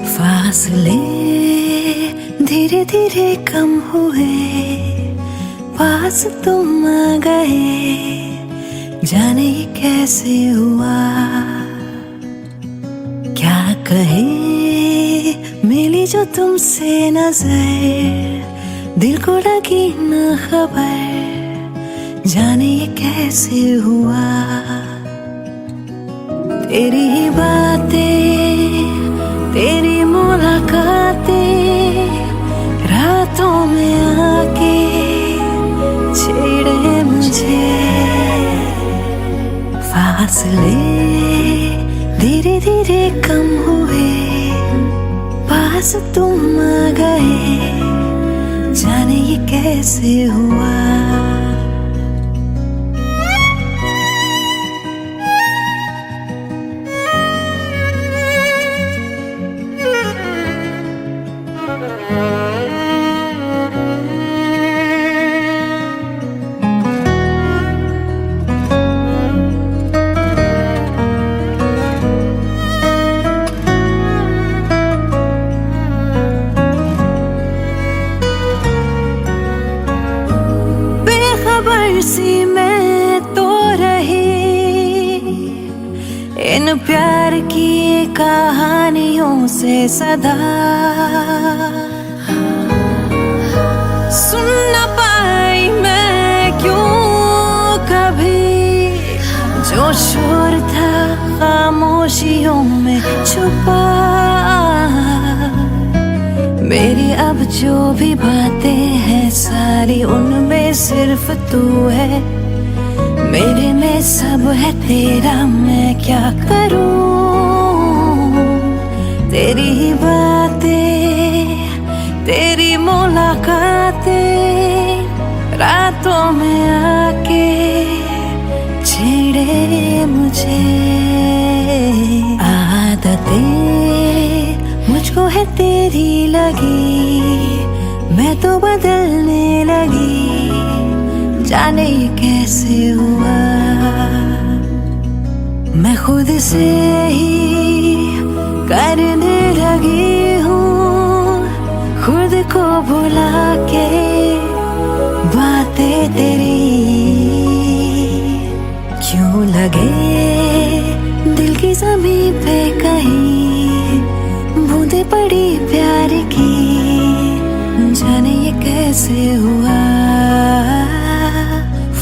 फासले धीरे धीरे कम हुए, पास तुम आ गए, जाने ये कैसे हुआ। क्या कहे मिली जो तुमसे नजर, दिल को लगी न खबर, जाने ये कैसे हुआ। तेरी ही बातें, तेरी मुलाकातें, रातों में आके छेड़े मुझे। फासले धीरे धीरे कम हुए, पास तुम आ गए, जाने ये कैसे हुआ। इन प्यार की कहानियों से सदा सुन न पाई मैं क्यों कभी, जो शोर था खामोशियों में छुपा। मेरी अब जो भी बातें हैं सारी उनमें सिर्फ तू है, मेरे में सब है तेरा, मैं क्या करूं। तेरी ही बातें, तेरी मुलाकातें, रातों में आके छेड़े मुझे। आदतें मुझको है तेरी लगी, मैं तो बदलने लगी, जाने ये कैसे हुआ। मैं खुद से ही करने लगी हूँ, खुद को भुला के बातें तेरी। क्यों लगे दिल की ज़मीं पे कहीं बूंदे पड़ी प्यार की, जाने ये कैसे हुआ।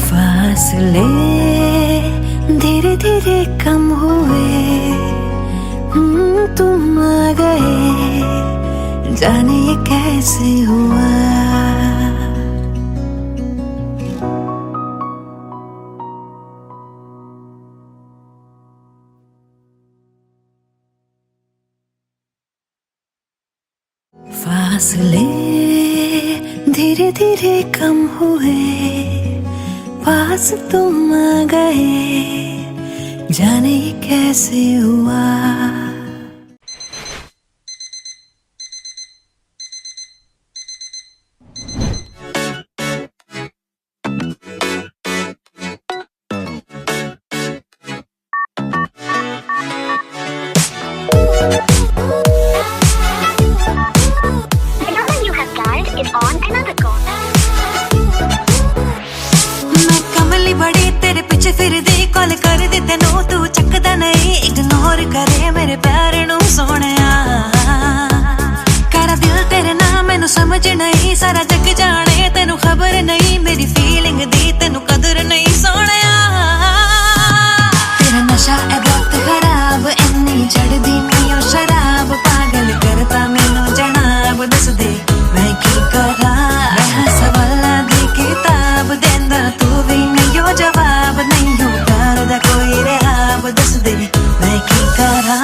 फासले धीरे धीरे कम हुए, तुम आ गए, जाने ये कैसे हुआ। फासले धीरे धीरे कम हुए, पास तुम आ गए, जाने ये कैसे हुआ। कॉल कर दे तेनू तू चकदा नहीं, इग्नोर करे मेरे प्यार नू सोहणिया। करा दिल तेरे नाम मैनू समझ नहीं, सारा जग जाने तेनू खबर नहीं, मेरी फीलिंग दी तेनू कदर नहीं सोहणिया। तेरा नशा है बहुत खराब, इन्नी चढ़दी नहीं ओ शराब, पागल करता मैनू जनाब, दस दे मैं की करा। मैं सवाला दी किताब देंदा तू भी नहीं ओ जवाब, नहीं हो प्यार दा कोई रहाब, दस दे मैं की करा।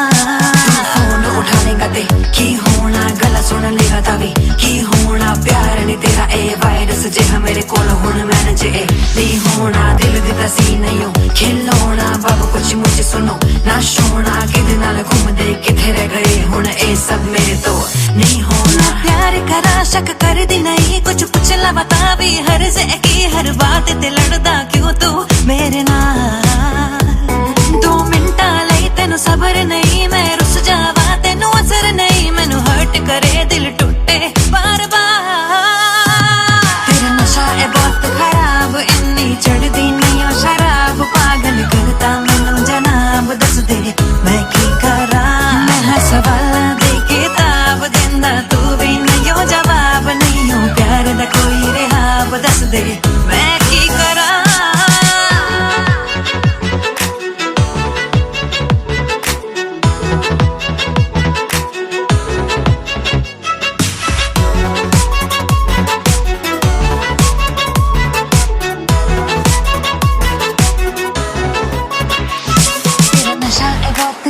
फोन उठानेगा ते की होना, गला सुन लेगा तभी की होना, प्यार नहीं तेरा ए वायरस जे मेरे कोल हुण मैन जे नहीं होना। दिल दिता सी नहीं हो खिलौना, बाबू कुछ मुझे सुनो ना सोना, किदे नाल घूमदे किथे रह गए हुण ए सब मेरे तो नहीं होना। प्यार करा शक कर दी नहीं, कुछ पूछ ला बता भी हर से की, हर बात ते लड़दा क्यों तू मेरे नाल। 2 मिनटा लई तेनू सबर नहीं, मैं रुस जावा तेनू असर नहीं, मैनू हर्ट करे दिल टूटे बार बार। तेरा नशा है बहुत खराब, इन्नी चढ़दी नहीं ओ शराब, पागल करता मैनू जनाब, दस दे मैं की करा। मैं सवाल दे किताब देंदा तू भी नहीं ओ जवाब, नहीं हो प्यार दा कोई रहाब, दस दे मैं की करा।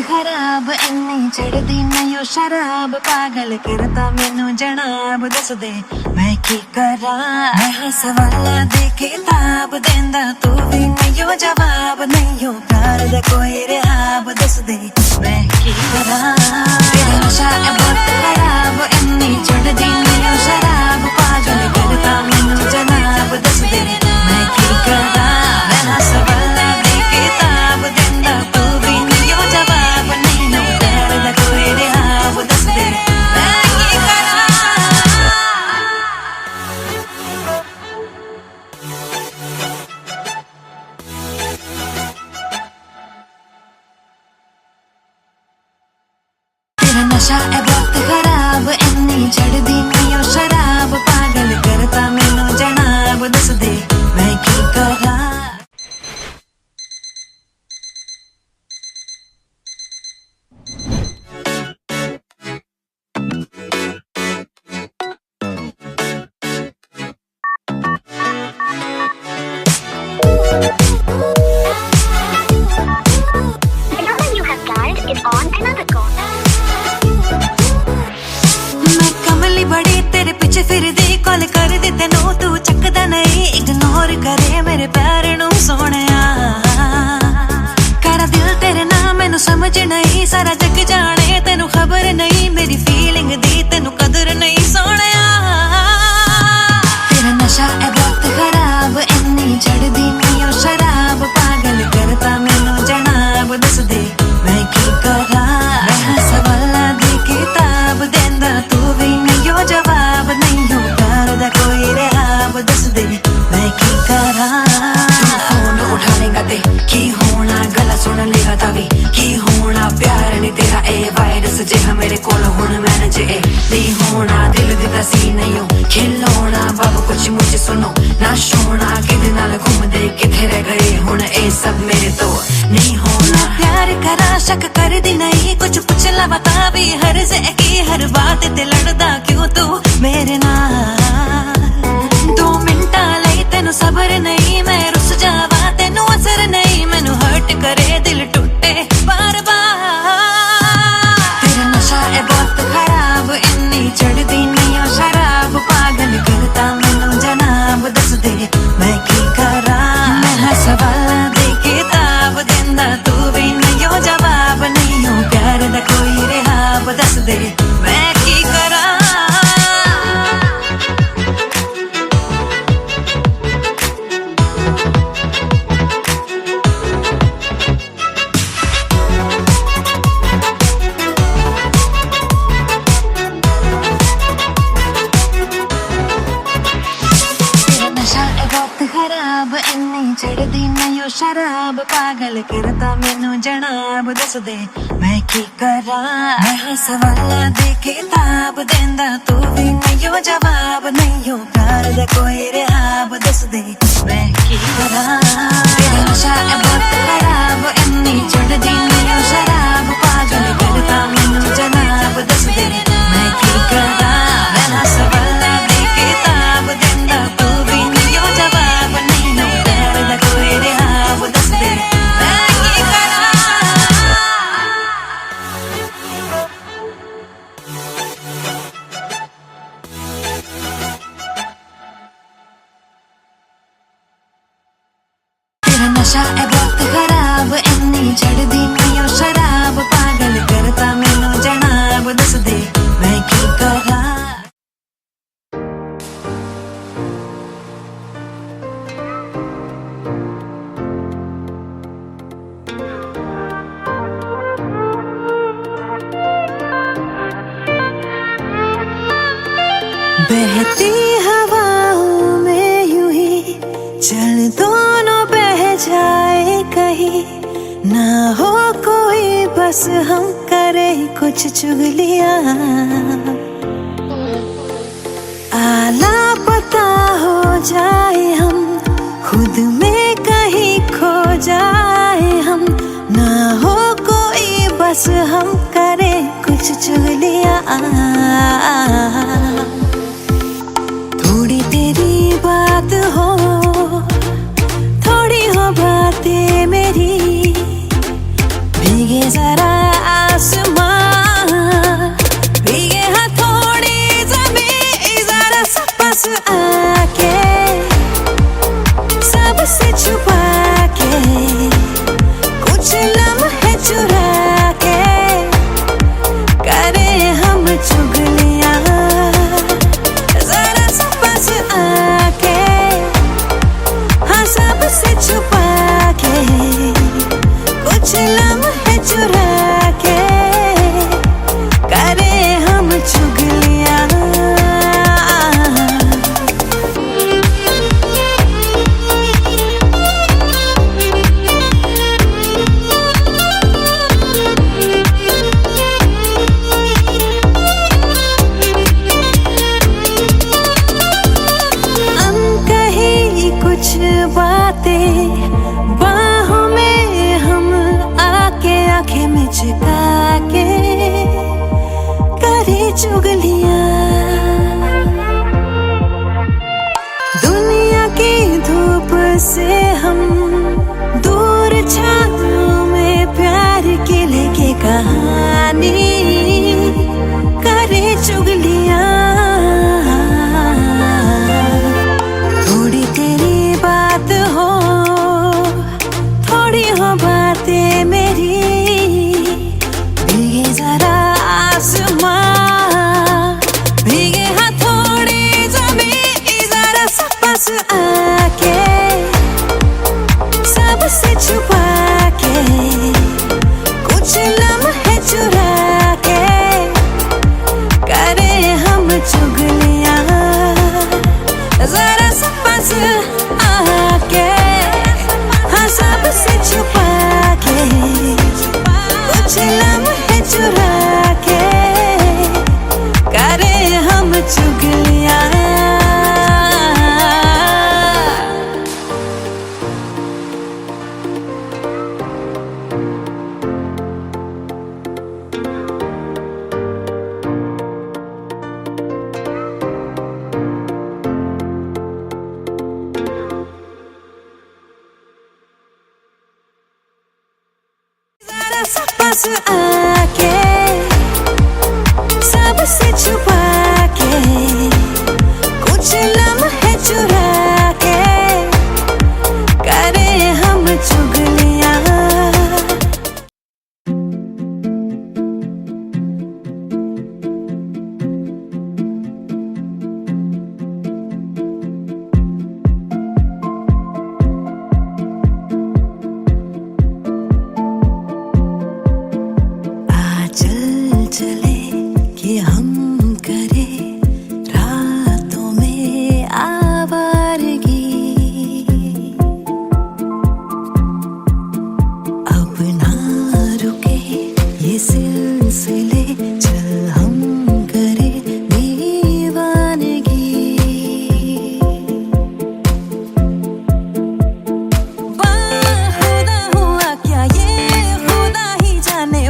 खराब इन्नी चढ़दी नहीं ओ शराब, पागल करता मैनू जनाब, दस दे मैं की करा। मैं सवाला दे किताब देंदा तू भी नहीं ओ जवाब, नहीं हो प्यार दा कोई रहाब, दस दे मैं की करा। तेरा नशा है बहुत खराब, इन्नी चढ़दी नहीं ओ शराब, पागल करता मैनू जनाब, दस दे मैं की करा। मैं सवाला दे किताब देंदा तू भी नहीं ओ जवाब, नहीं हो प्यार दा कोई रहाब, दस दे मैं की करा। ना सोना किदे नाल घूमदे किथे रह गए हुण ए सब मेरे तो नहीं होना। प्यार करा शक कर दी नहीं कुछ पुछ ला बता भी हर से की हर बात ते लड़दा क्यों तू मेरे नाल। 2 मिंटा लई तेनू सबर नहीं मैं रुस जावा तेनू असर नहीं मैनू हर्ट करे दिल टूटे बार बार। तेरा नशा है बहुत खराब इन्नी चढ़दी नहीं ओ शराब पागल करता मैनू जनाब दस दे मैं की करा। मैं हर सवाल दे किताब देंदा तू भी नहीं ओ जवाब नहीं हो प्यार दा कोई रिहाब दस दे मैं की करा। खराब इन्नी चढ़दी नहीं ओ शराब पागल करता मैनू जनाब दस दे मैं की करा। मैं हर सवाल दे किताब देंदा तू भी नहीं ओ जवाब नहीं हो प्यार दा कोई रिहाब दस दे मैं की करा। तेरा नशा है बहुत खराब इन्नी चढ़दी नहीं ओ शराब पागल करता मैनू जनाब दस दे मैं की करा। मैं हर सवाल दे किताब देंदा तू भी नहीं ओ जवाब नहीं हो प्यार दा कोई रिहाब दस दे मैं की करा। तेरा नशा है बहुत खराब इन्नी चढ़दी नहीं ओ शराब पागल करता मैनू जनाब दस दे मैं की करा। बहती हवाओं में यूं ही चल दोनों बह जाए कहीं ना हो कोई बस हम करे कुछ चुगलियां। आला पता हो जाए हम खुद में कहीं खो जाए हम ना हो कोई बस हम करे कुछ चुगलियां। थोड़ी तेरी बात हो थोड़ी हो बातें मेरी भीगे जरा आसमां भीगे हाँ थोड़ी ज़मीं जरा सा पास आके सबसे छुपा के कुछ लम्हे चुरा के करे हम चुगलियां। जरा सा पास आके हाँ सबसे छुपा के कुछ लम्हे चुरा के करे हम चुगलियां। अनकही कुछ बातें बाहों में हम आके आंखें मिचका के करे चुगलियां। दुनिया की धूप से हम दूर छाँव में प्यार की लेके कहानी करे चुगलियां। थोड़ी तेरी बात हो थोड़ी हो बातें मेरी भीगे जरा आसमां भीगे हाँ थोड़ी ज़मीं जरा सा पास आके सबसे छुपा के कुछ लम्हे चुरा के करे हम चुगलियां। जरा सा पास आके हाँ सबसे छुपा के कुछ लम्हे चुरा के करे हम चुगलियां। पास पास आके सबसे छुपा के कुछ लम्हे चुरा के करे हम चुगलियां। चल चले कि हम करें रातों में आवारगी, अब ना रुके ये सिलसिले, चल हम करें दीवानगी। बाखुदा हुआ क्या ये खुदा ही जाने,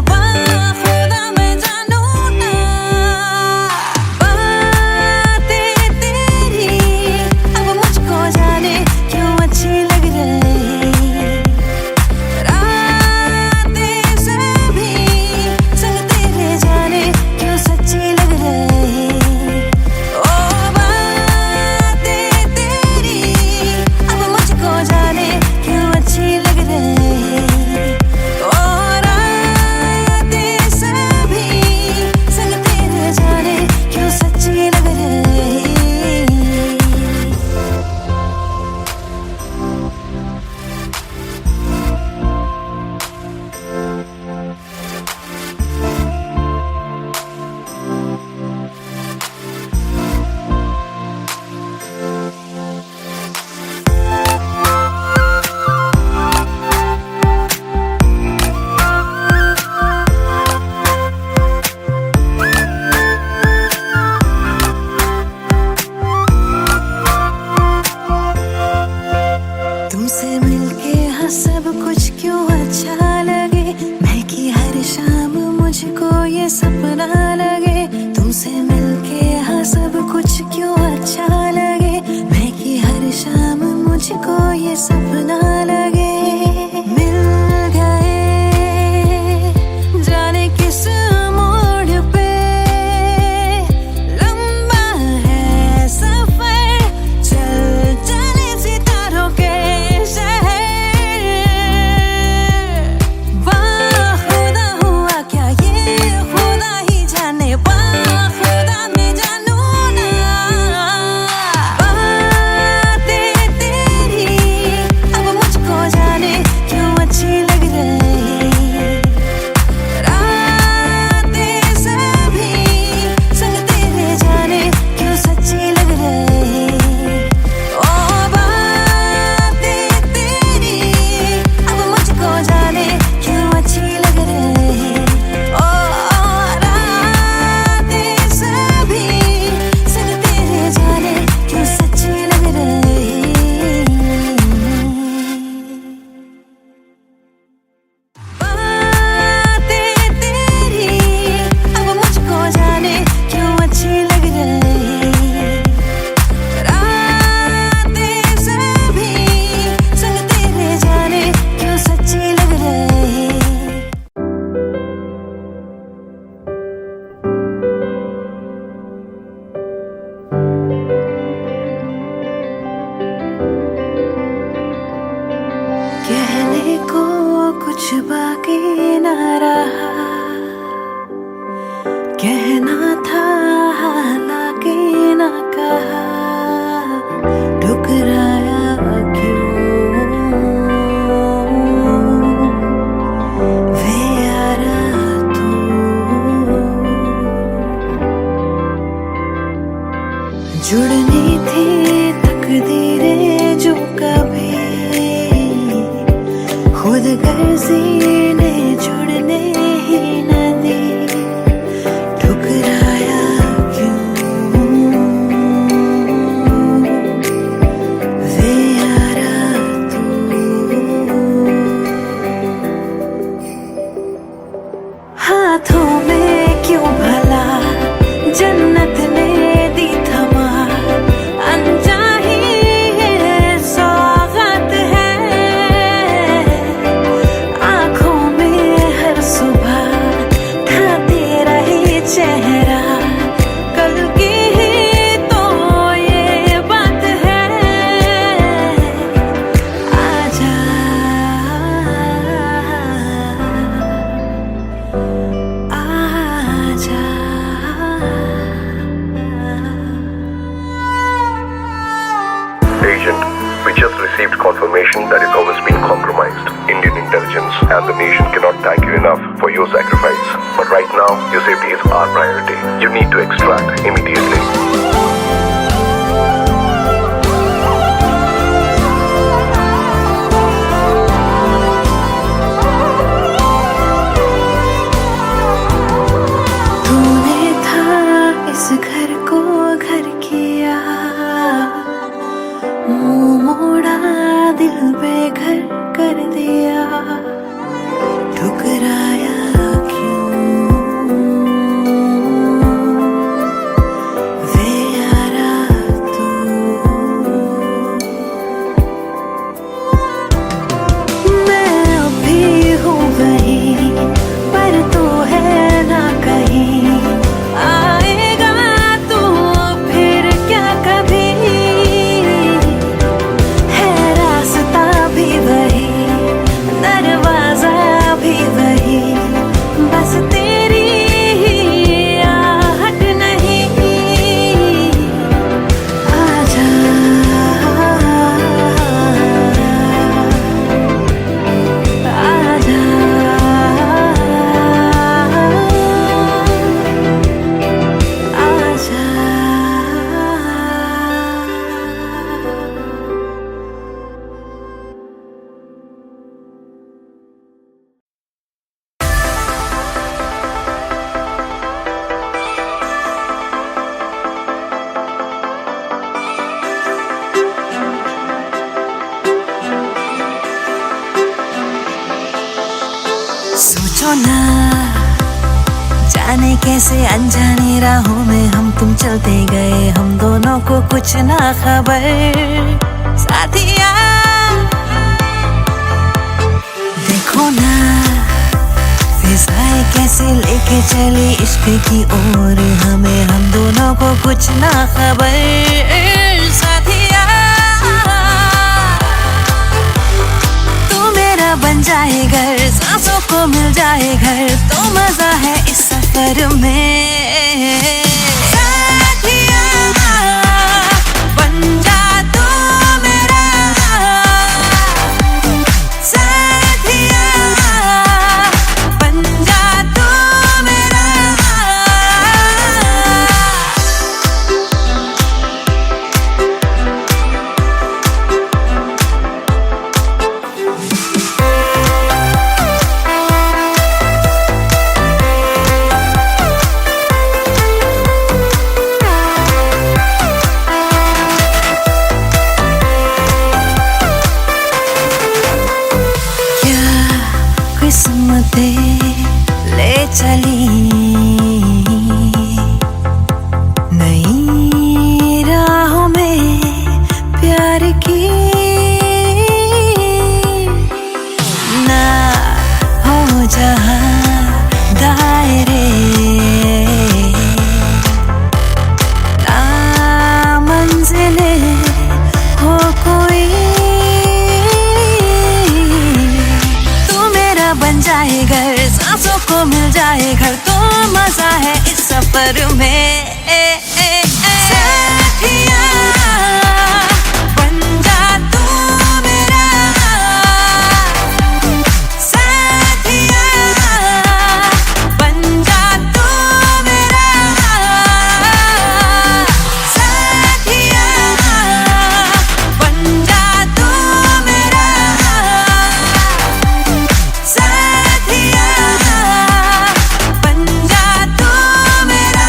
तुमसे मिलके हाँ सब कुछ क्यों अच्छा लगे, मैं कि हर शाम मुझको ये सपना लगे। तुमसे मिलके हाँ सब कुछ क्यों अच्छा लगे, मैं कि हर शाम मुझको ये सपना लगे। मिल गए जाने किस मोड़ पे, लंबा है सफर, चल चले सितारों के कहने को कुछ बाकी न रहा, कहना था हालांकि न कहा, ठुकराया क्यों वे यारा तू। जुड़नी थी तकदीरें जो कभी खुद गर्जी ने जुड़ने ही न दी, ठुकराया क्यों वे यारा तू। हाथों में क्यों भला जन्नत ने दी थमा, अनचाही ये सौगात है, आँखों में intelligence, and the nation cannot thank you enough for your sacrifice. But right now, your safety is our priority. You need to extract immediately. इस घर को घर किया, मुंह मोड़ा, दिल बेघर कर दिया, ठुकराया क्यों वे यारा तू। मैं अभी हूँ वहीं पर तू है ना कहीं, सोचो ना जाने कैसे अनजाने राहों में हम तुम चलते गए, हम दोनों को कुछ ना खबर। साथिया देखो ना फिजाएं कैसे लेके चली इश्क की ओर हमें, हम दोनों को कुछ ना खबर। साथिया बन जाए घर, सांसों को मिल जाए घर, तो मजा है इस सफर में। साथिया बन जा तू मेरा, साथिया बन जा तू मेरा। किस्मतें ले चली नई राहों में प्यार की, ना हो जहां दायरे, ना मंजिलें हो कोई, बन जाए घर, सांसों को मिल जाए घर, तो मजा है इस सफर में। साथिया बन जा तू मेरा, साथिया बन जा तू मेरा, साथिया बन जा तू मेरा, साथिया बन जा तू मेरा।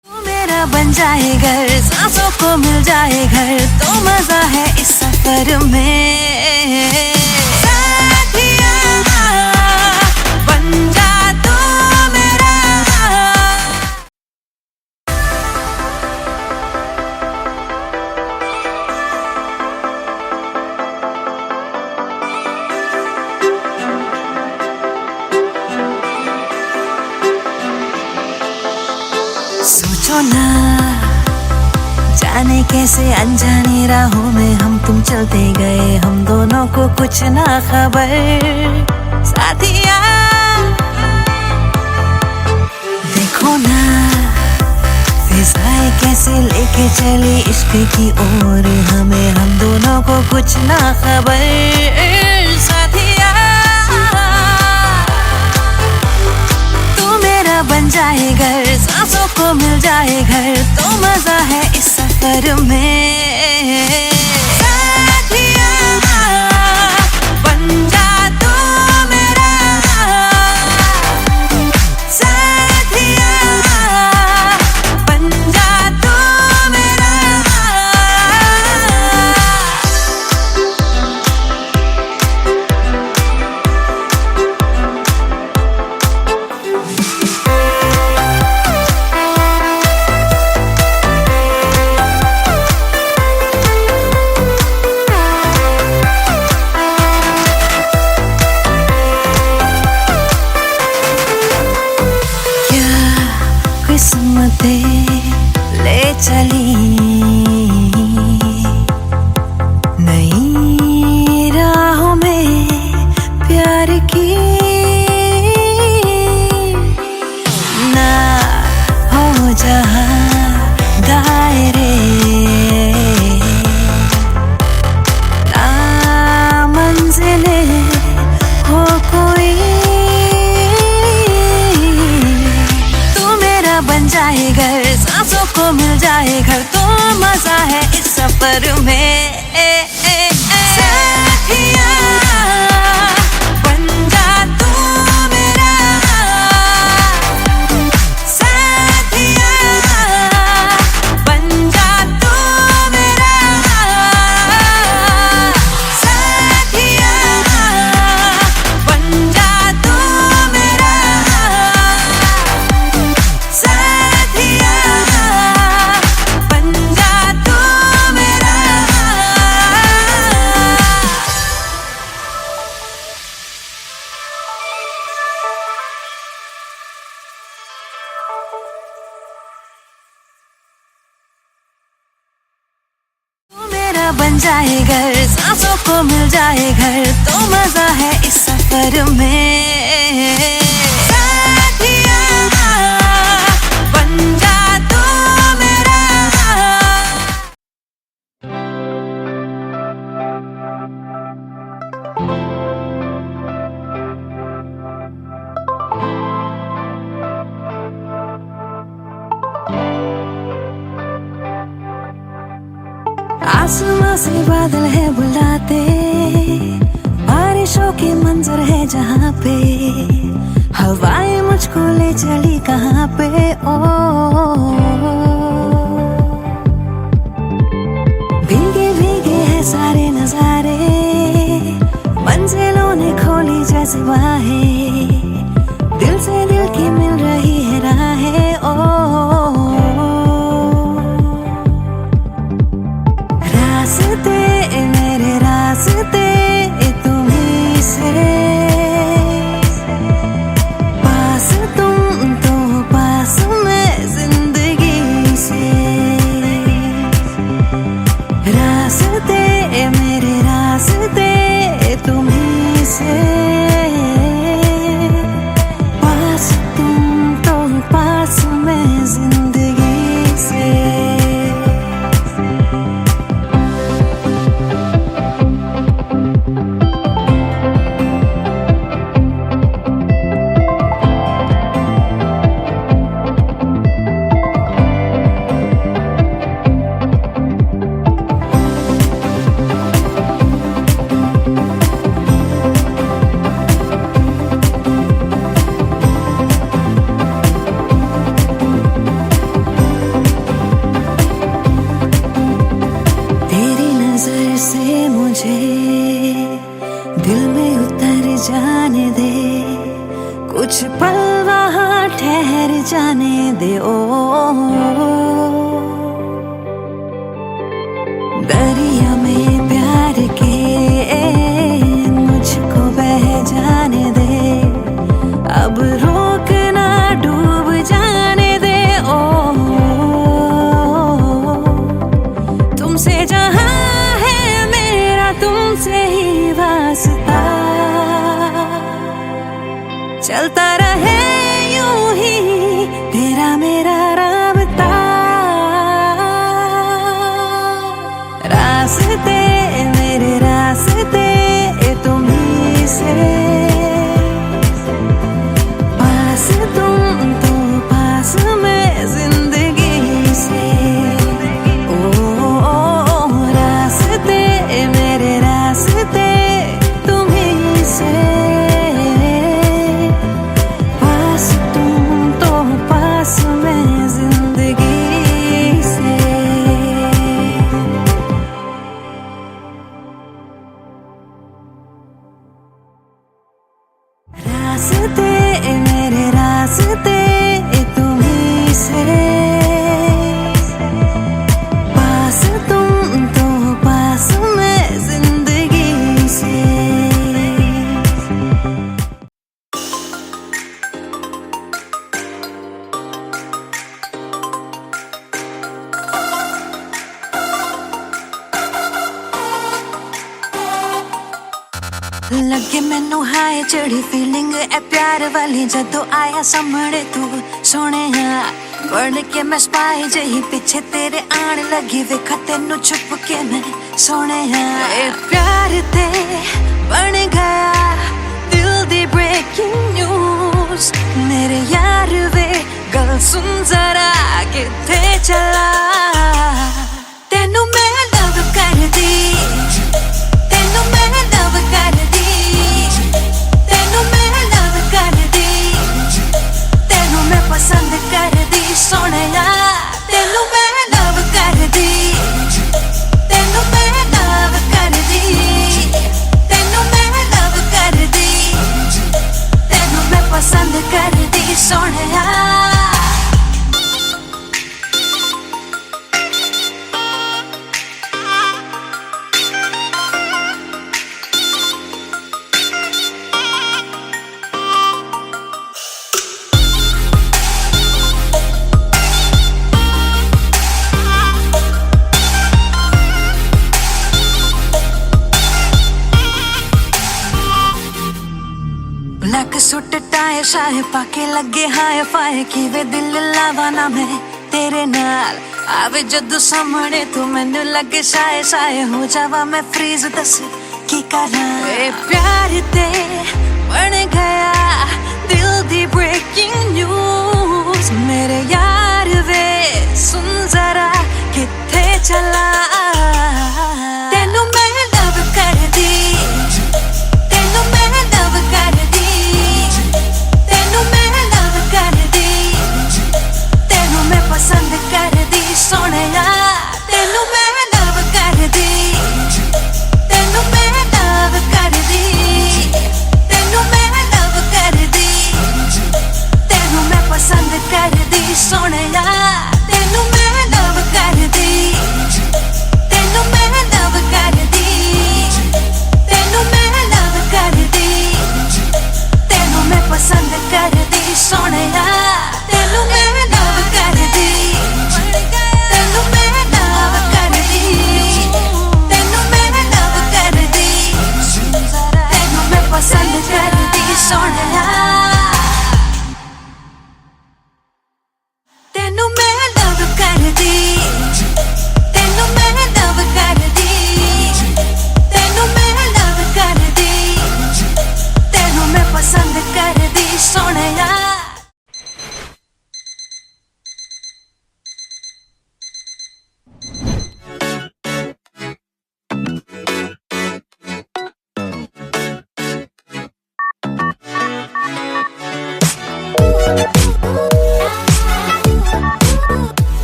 तू मेरा बन जाए घर, सांसों को मिल जाए घर, तो मजा है इस सफर में। साथिया बन जा तू मेरा। सोचो ना जाने कैसे अनजाने राहों में हम तुम चलते गए, हम दोनों को कुछ ना खबर। साथी चली इश्क की ओर, हमें हम दोनों को कुछ ना खबर साथिया। तू मेरा बन जाए घर, सांसों को मिल जाए घर, तो मजा है इस सफर में। साथिया बन जा तू मेरा, साथिया बन जा तू मेरा। किस्मतें ले चली नई राहों में प्यार की, ना हो जहां दायरे, ना मंजिले हो कोई, बन जाए घर, सांसों को मिल जाए घर, तो मजा है इस सफर में। साथिया बन जा तू मेरा, साथिया बन जा तू मेरा, साथिया बन जा तू मेरा, साथिया बन जा तू मेरा। तू मेरा बन जाए घर, सांसों को मिल जाए घर, तो मजा है इस सफर में। साथिया बन जा तू मेरा। आसमां से बादल है बुलाते, बारिशों के मंजर है जहाँ पे, हवाएं मुझको ले चली कहाँ पे। ओ भीगे भीगे है सारे नजारे, मंजिलों ने खोली जैसे बाहें, दिल से दिल की मिल रही है राहें। ओ रास्ते मेरे रास्ते तुम्हीं से, पास तुम तो पास मैं जिंदगी से। रास्ते मेरे रास्ते तुम्हीं से, पास तुम तो पास मैं जिंदगी से। दिल में उतर जाने दे, कुछ पल वहाँ ठहर जाने दे। ओ दरिया में प्यार के मुझको बह जाने दे, अब रोक ना डूब जाने दे। ओ तुमसे जहाँ है मेरा तुमसे ही वास्ता, चलता रहे यूं ही तेरा मेरा राबता। वास्ते मेरे रास्ते तुम्हीं से, पास तुम तो पास मैं जिंदगी से। लगे मैनू हाय चढ़ी फीलिंग ए प्यार वाली जदों आया सामने तू सोने बन के मैं स्पाई जही पीछे तेरे आन लगी वेखा तेनू छुप के मैं सोने ए प्यार ते बन गया दिल दी ब्रेकिंग न्यूज मेरे यार वे गल सुन जरा किथे चला तेनू मैं लव कर दी तेनू मैं लव कर दी तेनू मैं लव कर दी तेनू मैं पसंद कर दी सोनिया तेनू मैं लव कर दी तेनू मैं लव कर दी तेनू मैं लव कर दी तेनू मैं पसंद कर दी सोनिया। ब्लैक सूट टाई शाए पाके लगे हाय फाय किवे दिल लावा ना मैं तेरे नाल आवे जदों सामने तू मैनू लगे शाए शाए हो जावा मैं फ्रीज दस की करा ए प्यार ते बन गया दिल दी ब्रेकिंग न्यूज मेरे यार वे सुन जरा किथे चला तेनू मैं लव कर दी तेनू मैं लव कर दी तेनू मैं लव कर दी तेनू मैं पसंद कर दी सोनिया तेनू मैं लव कर दी तेनू मैं लव कर दी तेनू मैं लव कर दी तेनू मैं पसंद कर दी सोनिया तेनू मैं लव कर दी तेनू मैं लव कर दी तेनू मैं लव कर दी तेनू मैं पसंद कर दी सोनिया तेनू मैं लव कर दी तेनू मैं लव कर दी तेनू मैं लव कर दी तेनू मैं पसंद कर दी सोनिया तेनू मैं लव कर दी तेनू मैं लव कर दी तेनू मैं लव कर दी तेनू मैं पसंद कर दी Sonia.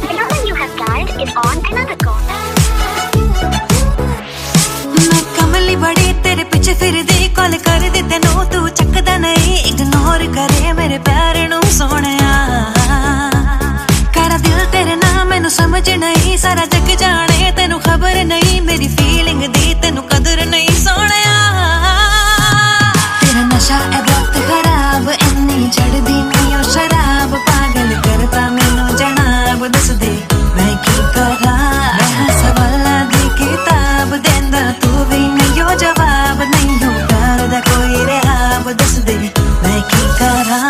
The number you have dialed is on another call. मैं कमली बड़ी तेरे पीछे फिरदी कॉल कर दी तेनू तू चकदा नहीं इग्नोर करे मेरे प्यार नू सोनिया करा दिल तेरे नाम मैनू समझ नहीं सारा जग जाने तेनू खबर नहीं मेरी फीलिंग दी तेनू कदर नहीं सोनिया तेरा नशा है बहुत खराब इन्नी चढ़दी नहीं ओ शराब पागल करता मैनू जनाब दस दे मैं की करा मैं सवाला दी किताब देंदा तू भी नहीं हो जवाब नहीं हो प्यार दा कोई रेहाब दस दे मैं की करा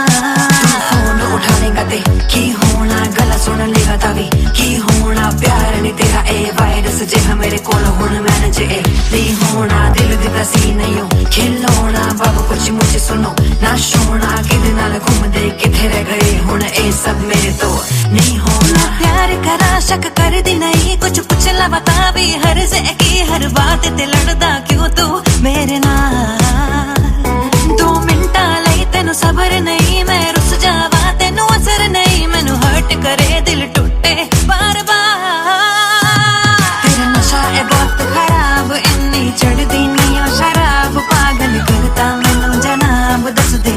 फोन उठानेगा ते की होना गला सुन लेगा तभी की होना प्यार नहीं तेरा ए वायरस जे मेरे कोल हुण मैन जे नहीं होना दिल दी दसी नहीं हो खिलौना बाबू कुछ मुझे सुनो ना सोना किदे नाल घूमदे किथे रह गए हुण ए सब मेरे तो नहीं होना प्यार करा शक कर दी नहीं कुछ पूछ ला बता भी हर से की हर बात ते लड़दा क्यों तू मेरे नाल 2 मिनटां लई तेनू सबर नहीं मैं रुस जावा तेनू असर नहीं मैनू हर्ट करे दिल टूटे बार बार तेरा नशा है बहुत खराब इन्नी चढ़दी नहीं ओ शराब पागल करता मैनू जनाब दस दे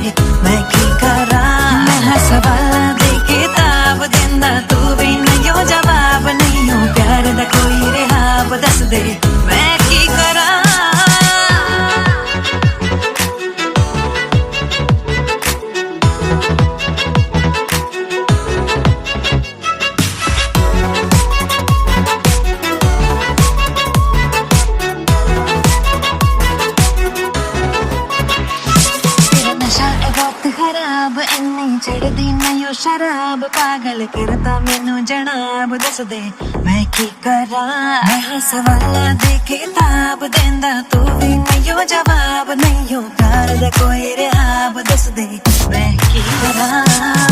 ख्वाब इन्नी चढ़दी नयो शराब पागल करता मैनू जनाब दस दे मैं की करा मैं सवाला दे किताब देंदा तू भी नयो जवाब नयो प्यार दा कोई रिहाब दस दे मैं की करा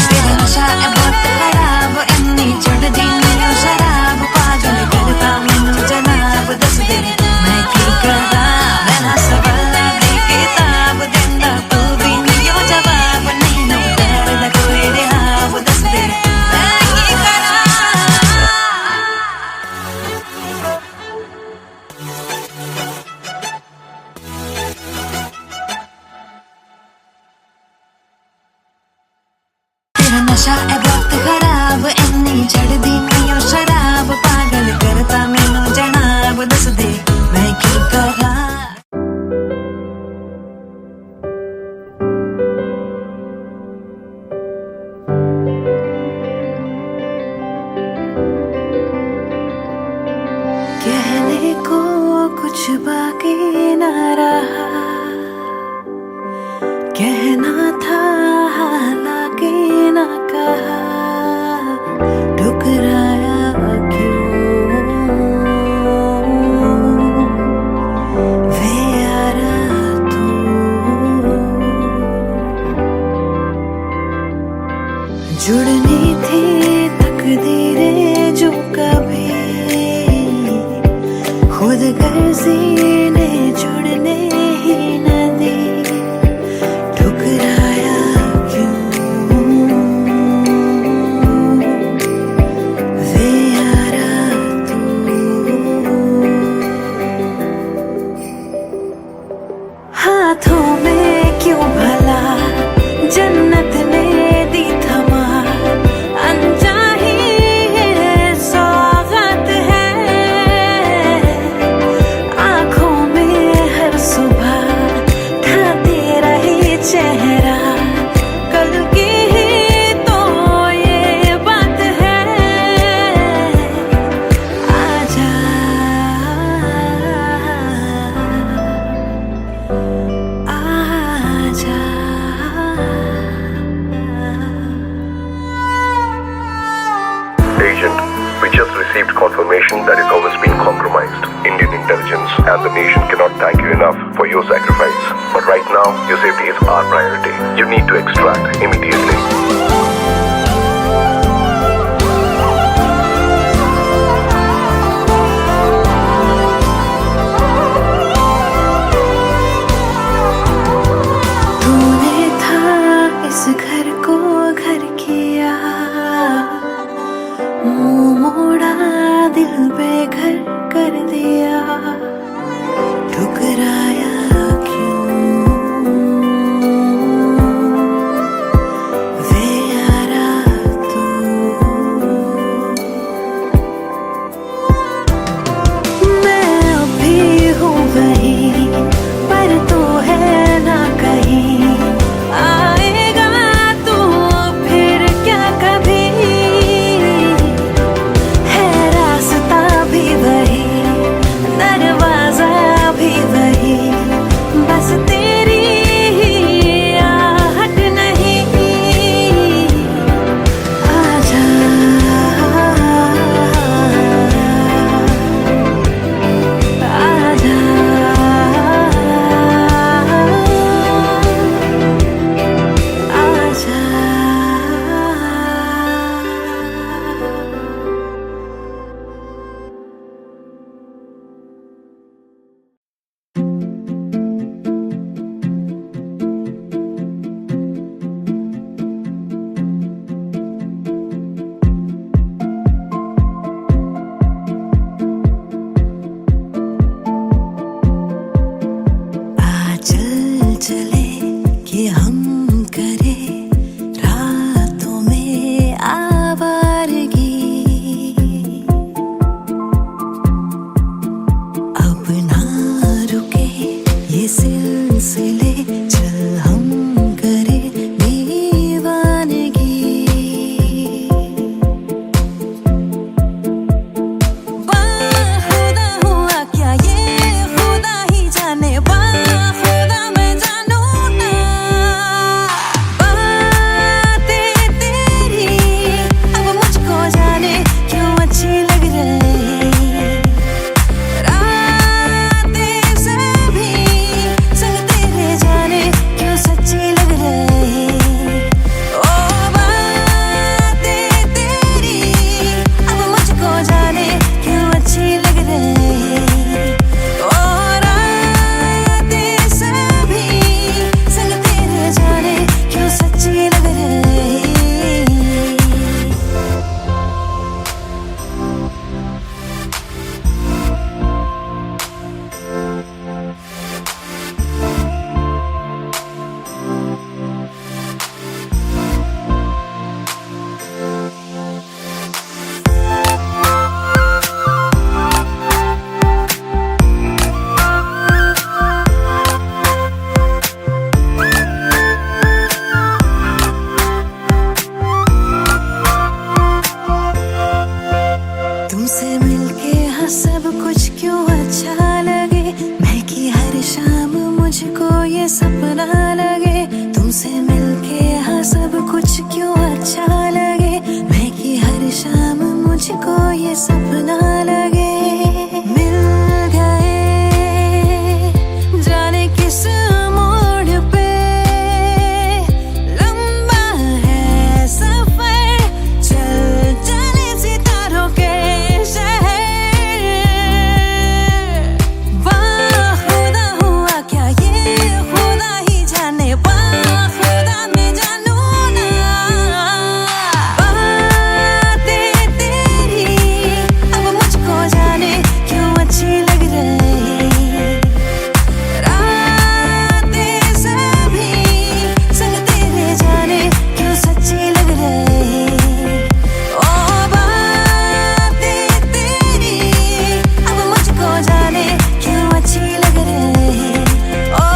तेरा नशा है बहुत खराब इन्नी चढ़दी नयो शराब पागल करता मैनू जनाब दस दे मैं की करा मैं सवाला दे किताब देंदा तू भी नयो जवाब नयो प्यार दा कोई रिहाब दस दे मैं की करा नशा है बहुत खराब इन्नी चढ़दी नयो शराब पागल करता मैनू जनाब दस दे मैं की करा कहने को कुछ बाकी न रहा कहना था हालांकि न कहा ठुकराया क्यों वे यारा तू जुड़नी थी तकदीरें जो कभी खुद गर्जी ने जुड़ने ही न दी ठुकराया क्यों वे यारा तू हाथों में क्यों भला जन्नत ने दी थमा अनचाही सौगात है आँखों में हर सुबह था तेरा ही चेहरा कल की ही तो ये बात है आजा आजा Agent, we just received confirmation that it has been compromised. Indian intelligence and the nation cannot thank you enough for your sacrifice. But right now, your safety is our priority. You need to extract immediately. तूने था इस घर को घर किया मुंह मोड़ा दिल बेघर कर दिया ठुकराया क्यों कुछ क्यों अच्छा लगे, मैं कि हर शाम मुझको ये सपना लगे। मिल गए जाने किस मोड़ पे, लंबा है सफर, चल चले सितारों के शहर। वाह खुदा हुआ क्या ये खुदा ही जाने, वाह खुदा मैं जानू ना। बातें तेरी अब मुझको जाने क्यों अच्छी लग रही, रातें सभी संग तेरे जाने क्यों सच्ची लग रही। ओ बातें तेरी अब मुझको जाने क्यों अच्छी लग रही। ओ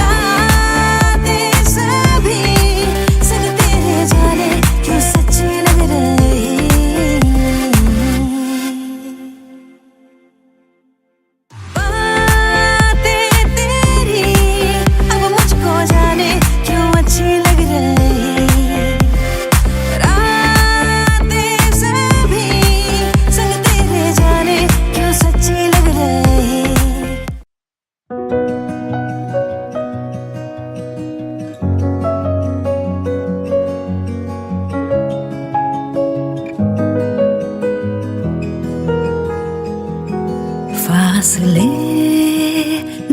रातें सभी संग तेरे जाने क्यों सच्ची लग रही। बातें तेरी अब मुझको जाने क्यों अच्छी लग रही, रातें सभी संग तेरे जाने क्यों सच्ची लग रही। फासले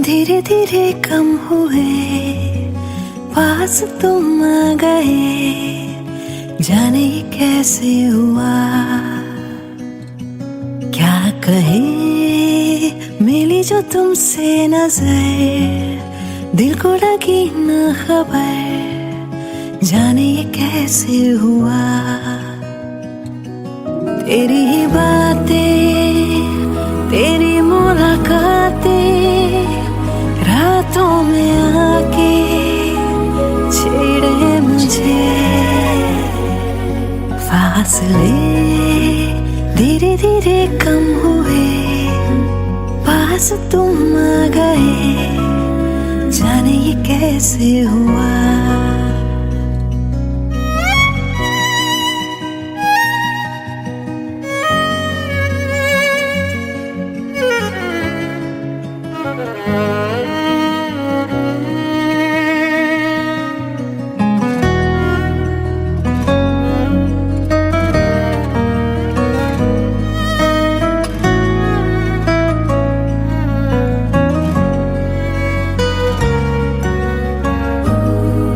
धीरे धीरे कम हुए, पास तुम आ गए, जाने ये कैसे हुआ। क्या कहे मिली जो तुमसे नजर, दिल को लगी न खबर, जाने ये कैसे हुआ। तेरी ही बातें, तेरी मुलाकातें, रातों में आके छेड़े मुझे। फासले धीरे धीरे कम हुए, पास तुम आ गए, जाने ये कैसे हुआ।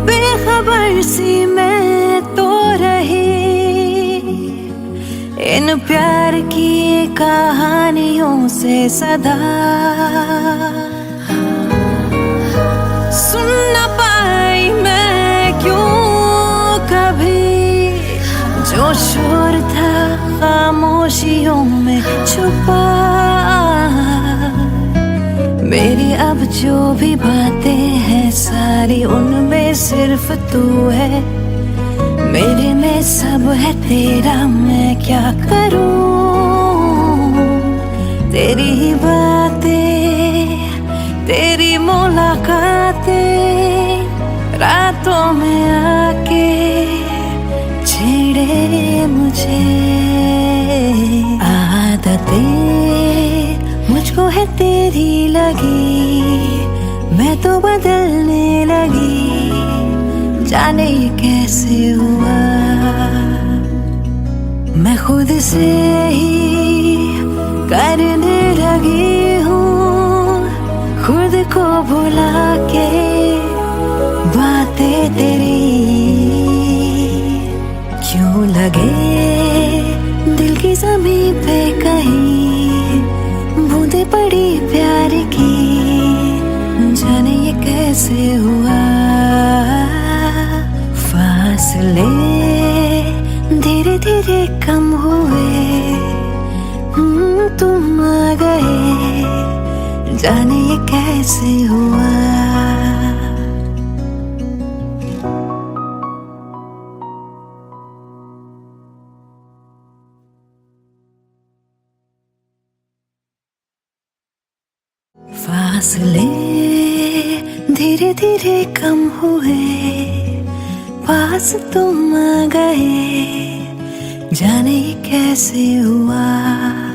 बेखबर सी मैं तो रही इन प्यार की कहानियों से सदा, सुन न पाई मैं क्यों कभी जो शोर था खामोशियों में छुपा। मेरी अब जो भी बातें हैं सारी उनमें सिर्फ तू है, मेरे में सब है तेरा, मैं क्या करूं। तेरी ही बातें, तेरी मुलाकातें, रातों में आके छेड़े मुझे। आदतें मुझको है तेरी लगी, मैं तो बदलने लगी, जाने ये कैसे हुआ। मैं खुद से ही करने लगी हूँ, खुद को भुला के बातें तेरी। क्यों लगे दिल की ज़मीं पे कहीं बूंदे पड़ी प्यार की, जाने ये कैसे हुआ। फासले धीरे धीरे कम हुए, तुम आ गए, जाने ये कैसे हुआ। फासले धीरे धीरे कम हुए, पास तुम आ गए, जाने कैसे हुआ।